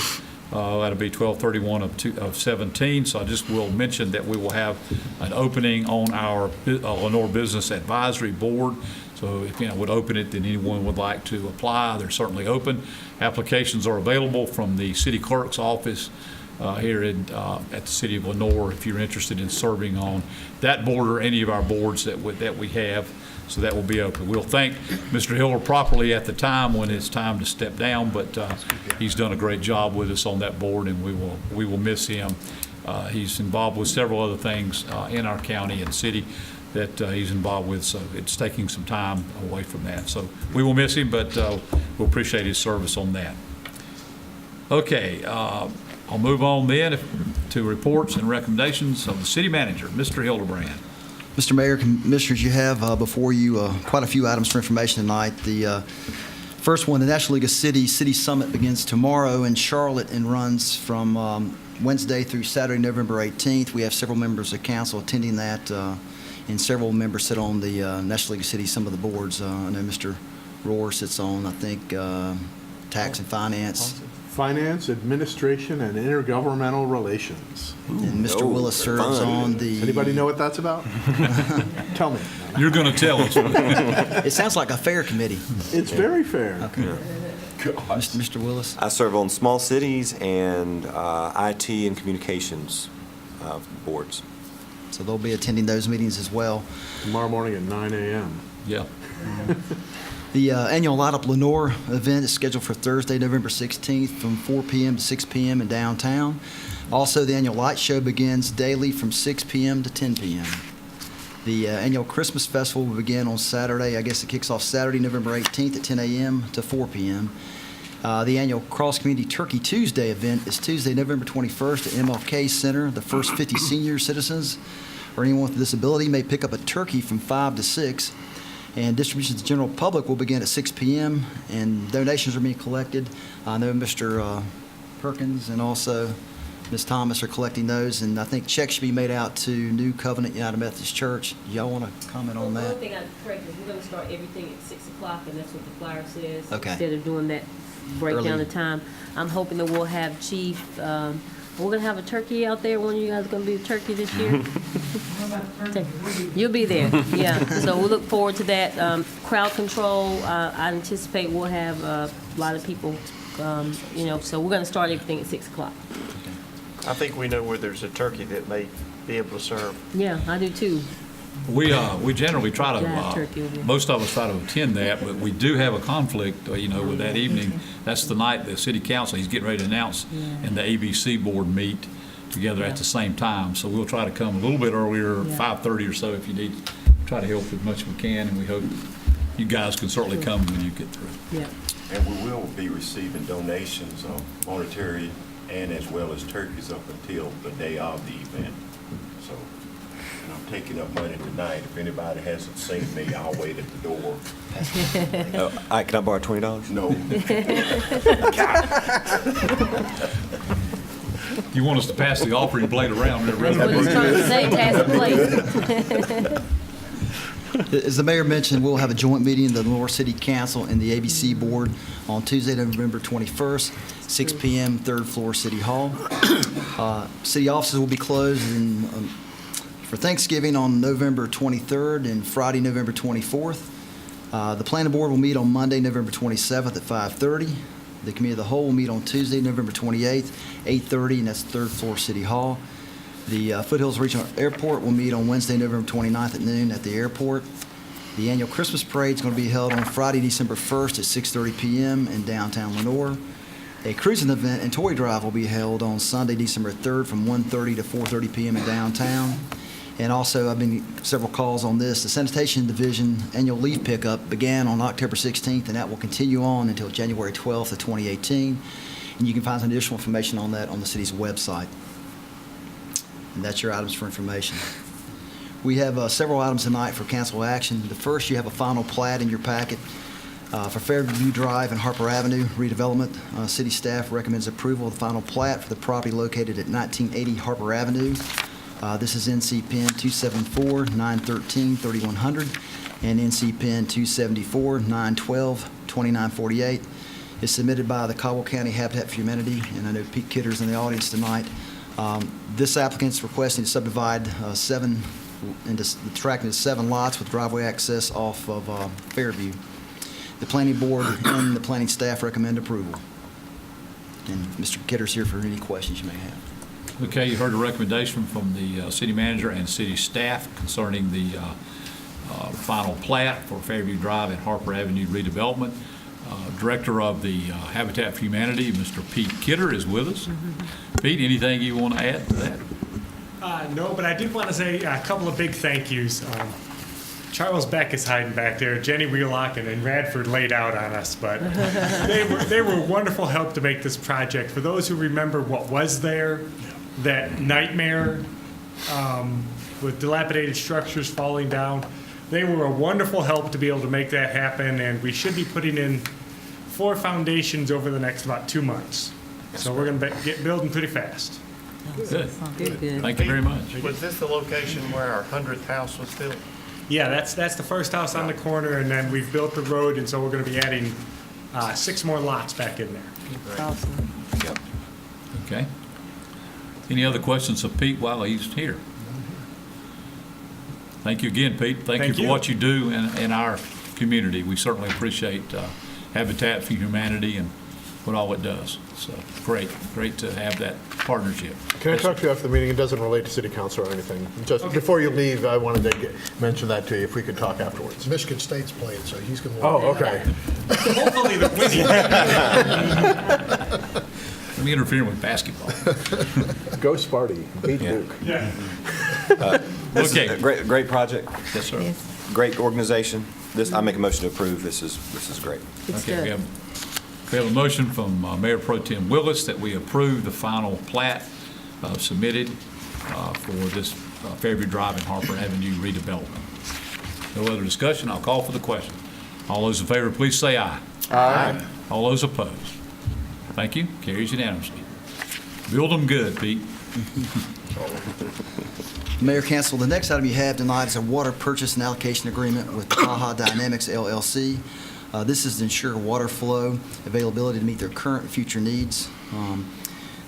Speaker 1: That'll be 12/31/17. So I just will mention that we will have an opening on our Lenoir Business Advisory Board. So if would open it, then anyone would like to apply, they're certainly open. Applications are available from the city clerk's office here at the city of Lenoir if you're interested in serving on that board or any of our boards that we have. So that will be open. We'll thank Mr. Hiller properly at the time when it's time to step down, but he's done a great job with us on that board, and we will miss him. He's involved with several other things in our county and city that he's involved with, so it's taking some time away from that. So we will miss him, but we'll appreciate his service on that. Okay, I'll move on then to reports and recommendations of the city manager, Mr. Hildebran.
Speaker 11: Mr. Mayor, Commissioners, you have before you quite a few items for information tonight. The first one, the National League of Cities City Summit begins tomorrow in Charlotte and runs from Wednesday through Saturday, November 18th. We have several members of council attending that, and several members sit on the National League of Cities, some of the boards. I know Mr. Rohr sits on, I think, Tax and Finance.
Speaker 2: Finance, Administration, and Intergovernmental Relations.
Speaker 11: And Mr. Willis serves on the...
Speaker 2: Anybody know what that's about? Tell me.
Speaker 1: You're going to tell us.
Speaker 11: It sounds like a fair committee.
Speaker 2: It's very fair.
Speaker 11: Okay. Mr. Willis?
Speaker 9: I serve on small cities and IT and communications. boards.
Speaker 11: So they'll be attending those meetings as well.
Speaker 2: Tomorrow morning at 9 a.m.
Speaker 1: Yeah.
Speaker 11: The annual Light Up Lenoir event is scheduled for Thursday, November 16th from 4 p.m. to 6 p.m. in downtown. Also, the annual light show begins daily from 6 p.m. to 10 p.m. The annual Christmas festival will begin on Saturday. I guess it kicks off Saturday, November 18th at 10 a.m. to 4 p.m. The annual Cross Community Turkey Tuesday event is Tuesday, November 21st at MLK Center. The first 50 senior citizens or anyone with a disability may pick up a turkey from 5 to 6. And distribution to the general public will begin at 6 p.m. and donations are being collected. I know Mr. Perkins and also Ms. Thomas are collecting those, and I think checks should be made out to New Covenant United Methodist Church. Y'all want to comment on that?
Speaker 12: One thing I'd correct is we're going to start everything at 6 o'clock, and that's what the flyer says.
Speaker 11: Okay.
Speaker 12: Instead of doing that breakdown
Speaker 11: Early.
Speaker 12: of time. I'm hoping that we'll have Chief, we're going to have a turkey out there. One of you guys going to be a turkey this year? You'll be there, yeah. So we'll look forward to that. Crowd control, I anticipate we'll have a lot of people, so we're going to start everything at 6 o'clock.
Speaker 4: I think we know where there's a turkey that may be able to serve.
Speaker 12: Yeah, I do too.
Speaker 1: We generally try
Speaker 12: Live turkey will be-
Speaker 1: to, most of us try to attend that, but we do have a conflict, with that evening. That's the night the city council, he's getting ready to announce, and the ABC board meet together at the same time. So we'll try to come a little bit earlier, 5:30 or so if you need, try to help as much as we can, and we hope you guys can certainly come when you get through.
Speaker 12: Yeah.
Speaker 13: And we will be receiving donations of monetary and as well as turkeys up until the day of the event. So, and I'm taking up money tonight. If anybody hasn't seen me, I'll wait at the door.
Speaker 9: Can I borrow $20?
Speaker 13: No.
Speaker 1: You want us to pass the offering plate around?
Speaker 12: That's what he's trying to say, pass the plate.
Speaker 11: As the mayor mentioned, we'll have a joint meeting of the Lenoir City Council and the ABC Board on Tuesday, November 21st, 6 p.m., 3rd floor, City Hall. City offices will be closed for Thanksgiving on November 23rd and Friday, November 24th. The Planning Board will meet on Monday, November 27th at 5:30. The Committee of the Whole will meet on Tuesday, November 28th, 8:30, and that's 3rd floor, City Hall. The Foothills Regional Airport will meet on Wednesday, November 29th at noon at the airport. The annual Christmas parade is going to be held on Friday, December 1st at 6:30 p.m. in downtown Lenoir. A cruising event and toy drive will be held on Sunday, December 3rd from 1:30 to 4:30 p.m. in downtown. And also, I've been several calls on this. The Sanitation Division annual leaf pickup began on October 16th, and that will continue on until January 12th of 2018. And you can find some additional information on that on the city's website. And that's your items for information. We have several items tonight for council action. The first, you have a final plat in your packet for Fairview Drive and Harper Avenue redevelopment. City staff recommends approval of the final plat for the property located at 1980 Harper Avenue. This is NC Pen 274-913-3100 and NC Pen 274-912-2948. It's submitted by the Caldwell County Habitat for Humanity, and I know Pete Kidder's in the audience tonight. This applicant's requesting to subdivide the tract into 7 lots with driveway access off of Fairview. The planning board and the planning staff recommend approval. And Mr. Kidder's here for any questions you may have.
Speaker 1: Okay, you heard a recommendation from the city manager and city staff concerning the final plat for Fairview Drive and Harper Avenue redevelopment. Director of the Habitat for Humanity, Mr. Pete Kidder, is with us. Pete, anything you want to add to that?
Speaker 14: No, but I did want to say a couple of big thank yous. Charles Beck is hiding back there. Jenny Wheelock and Radford laid out on us, but they were wonderful help to make this project. For those who remember what was there, that nightmare with dilapidated structures falling down, they were a wonderful help to be able to make that happen, and we should be putting in 4 foundations over the next about 2 months. So we're going to get building pretty fast.
Speaker 1: Good.
Speaker 12: Good.
Speaker 1: Thank you very much.
Speaker 4: Was this the location where our 100th house was built?
Speaker 14: Yeah, that's the first house on the corner, and then we've built the road, and so we're going to be adding 6 more lots back in there.
Speaker 12: Awesome.
Speaker 1: Okay. Any other questions of Pete while he's here? Thank you again, Pete. Thank you for what you do in our community. We certainly appreciate Habitat for Humanity and what all it does. So great to have that partnership.
Speaker 2: Can I talk to you after the meeting? It doesn't relate to city council or anything. Just before you leave, I wanted to mention that to you, if we could talk afterwards.
Speaker 8: Michigan State's playing, so he's going to.
Speaker 2: Oh, okay.
Speaker 14: Hopefully the winning.
Speaker 1: Let me interfere with basketball.
Speaker 2: Go Sparty, beat Duke.
Speaker 14: Yeah.
Speaker 9: This
Speaker 1: Okay.
Speaker 9: is a great project.
Speaker 1: Yes, sir.
Speaker 7: Yes.
Speaker 9: Great organization. I make a motion to approve. This is great.
Speaker 12: It's
Speaker 1: Okay, we
Speaker 12: good.
Speaker 1: have a motion from Mayor Pro Tem Willis that we approve the final plat submitted for this Fairview Drive and Harper Avenue redevelopment. No other discussion, I'll call for the question. All those in favor, please say aye.
Speaker 2: Aye.
Speaker 1: All those opposed? Thank you, carries unanimously. Build them good, Pete.
Speaker 11: Mayor, Council, the next item you have tonight is a water purchase and allocation agreement with Baja Dynamics LLC. This is to ensure water flow availability to meet their current and future needs.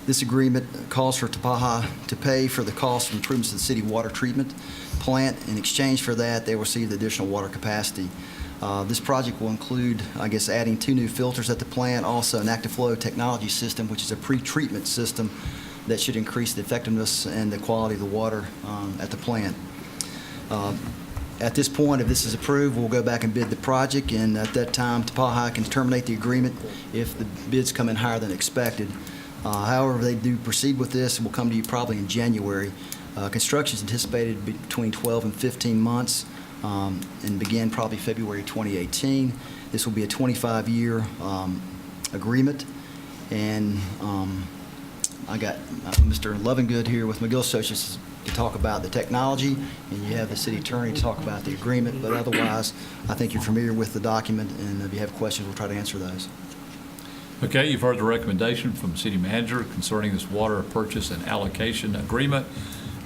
Speaker 11: This agreement calls for Baja to pay for the cost of improvements to the city water treatment plant. In exchange for that, they will receive the additional water capacity. This project will include, adding 2 new filters at the plant, also an active flow technology system, which is a pre-treatment system that should increase the effectiveness and the quality of the water at the plant. At this point, if this is approved, we'll go back and bid the project, and at that time, Tapaha can terminate the agreement if the bids come in higher than expected. However, they do proceed with this, and we'll come to you probably in January. Construction is anticipated between 12 and 15 months and begin probably February 2018. This will be a 25-year agreement, and I got Mr. Lovingood here with McGill Associates to talk about the technology, and you have the city attorney to talk about the agreement, but otherwise, I think you're familiar with the document, and if you have questions, we'll try to answer those.
Speaker 1: Okay, you've heard the recommendation from the city manager concerning this water purchase and allocation agreement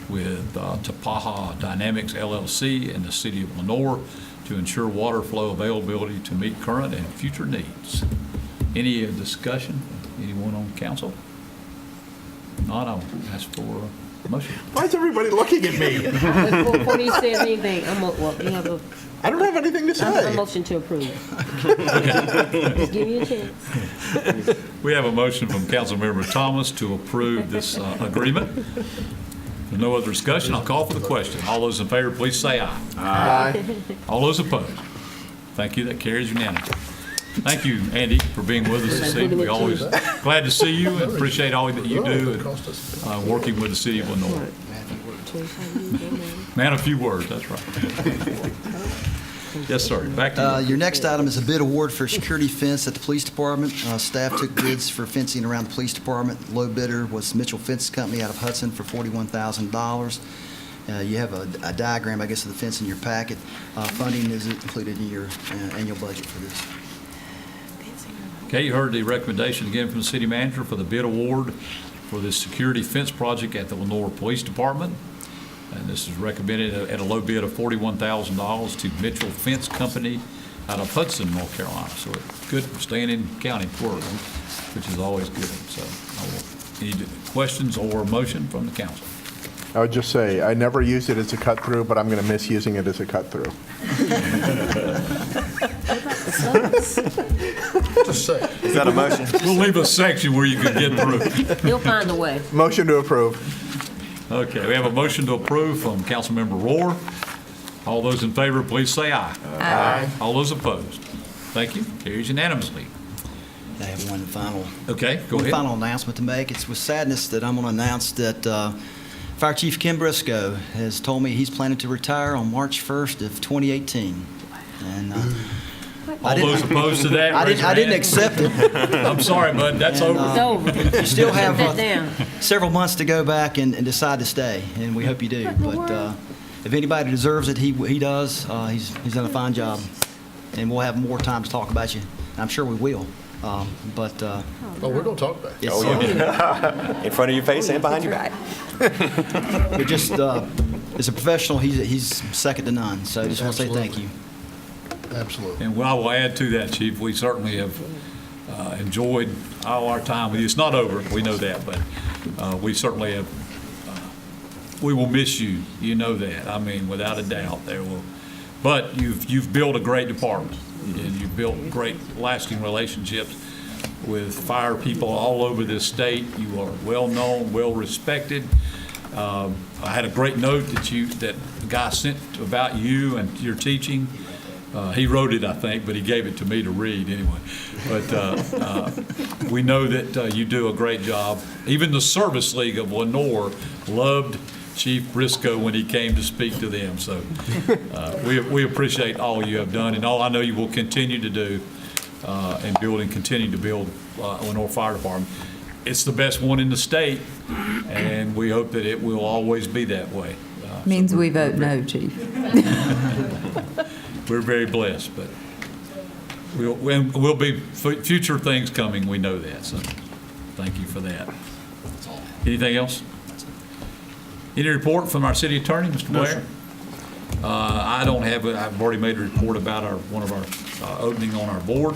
Speaker 1: with Tapaha Dynamics LLC and the city of Lenoir to ensure water flow availability to meet current and future needs. Any discussion? Anyone on council? Not, I'll ask for a motion.
Speaker 2: Why is everybody looking at me?
Speaker 12: Before he says anything, you have
Speaker 2: I don't have anything to
Speaker 12: a
Speaker 2: say.
Speaker 12: motion to approve. Just give you a chance.
Speaker 1: We have a motion from Councilmember Thomas to approve this agreement. With no other discussion, I'll call for the question. All those in favor, please say aye.
Speaker 2: Aye.
Speaker 1: All those opposed? Thank you, that carries unanimously. Thank you, Andy, for being with us this evening. We always glad to see you and appreciate all that you do and working with the city of Lenoir. Man, a few words, that's right. Yes, sir, back to you.
Speaker 11: Your next item is a bid award for security fence at the police department. Staff took bids for fencing around the police department. Low bidder was Mitchell Fence Company out of Hudson for $41,000. You have a diagram, of the fence in your packet. Funding is included in your annual budget for this.
Speaker 1: Okay, you heard the recommendation again from the city manager for the bid award for this security fence project at the Lenoir Police Department. And this is recommended at a low bid of $41,000 to Mitchell Fence Company out of Hudson, North Carolina. So it's good for staying in county work, which is always good. So any questions or motion from the council?
Speaker 2: I would just say, I never used it as a cut-through, but I'm going to miss using it as a cut-through.
Speaker 8: Just say.
Speaker 9: Is that a motion?
Speaker 1: We'll leave a section where you can get through.
Speaker 12: He'll find a way.
Speaker 2: Motion to approve.
Speaker 1: Okay, we have a motion to approve from Councilmember Rohr. All those in favor, please say aye.
Speaker 7: Aye.
Speaker 1: All those opposed? Thank you. Carries unanimously.
Speaker 11: I have one final.
Speaker 1: Okay, go
Speaker 11: One
Speaker 1: ahead.
Speaker 11: final announcement to make. It's with sadness that I'm going to announce that Fire Chief Kim Briscoe has told me he's planning to retire on March 1st of 2018. And
Speaker 1: All those opposed to that, raise your
Speaker 11: I didn't
Speaker 1: hand.
Speaker 11: accept it.
Speaker 1: I'm sorry, bud, that's
Speaker 11: And,
Speaker 1: over.
Speaker 12: It's over.
Speaker 11: You still have
Speaker 12: Put that down.
Speaker 11: several months to go back and decide to stay, and we hope you do. But if anybody deserves it, he does. He's done a fine job, and we'll have more time to talk about you. I'm sure we will.
Speaker 8: Oh, we're going to talk about it.
Speaker 11: It's,
Speaker 9: In front of your face and behind your back.
Speaker 11: but just as a professional, he's second to none. So I just want to say thank you.
Speaker 8: Absolutely.
Speaker 1: And I will add to that, Chief, we certainly have enjoyed all our time with you. It's not over, we know that, but we certainly have, we will miss you, you know that. I mean, without a doubt, there will. But you've built a great department, and you've built great lasting relationships with fire people all over this state. You are well-known, well-respected. I had a great note that the guy sent about you and your teaching. He wrote it, I think, but he gave it to me to read anyway. But we know that you do a great job. Even the Service League of Lenoir loved Chief Briscoe when he came to speak to them. So we appreciate all you have done and all I know you will continue to do and continue to build Lenoir Fire Department. It's the best one in the state, and we hope that it will always be that way.
Speaker 7: Means we vote no, Chief.
Speaker 1: We're very blessed, but we'll be future things coming. We know that, so thank you for that. Anything else? Any report from our city attorney, Mr. Blair? I don't have it. I've already made a report about one of our opening on our board.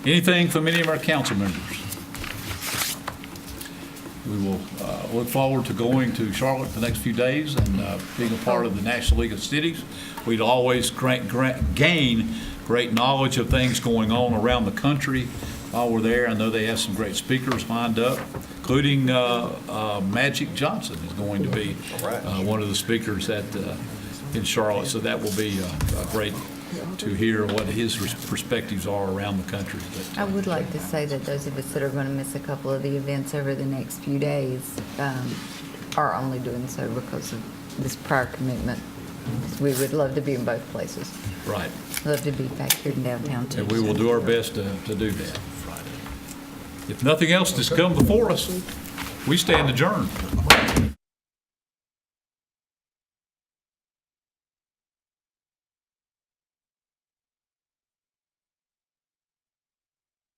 Speaker 1: Anything from any of our council members? We will look forward to going to Charlotte the next few days and being a part of the National League of Cities. We'd always gain great knowledge of things going on around the country while we're there. I know they have some great speakers lined up, including Magic Johnson is going to be one of the speakers in Charlotte. So that will be great to hear what his perspectives are around the country. But,
Speaker 7: I would like to say that those of us that are going to miss a couple of the events over the next few days are only doing so because of this prior commitment. We would love to be in both places.
Speaker 1: Right.
Speaker 7: Love to be back here in downtown too.
Speaker 1: And we will do our best to do that. If nothing else has come before us, we stand adjourned.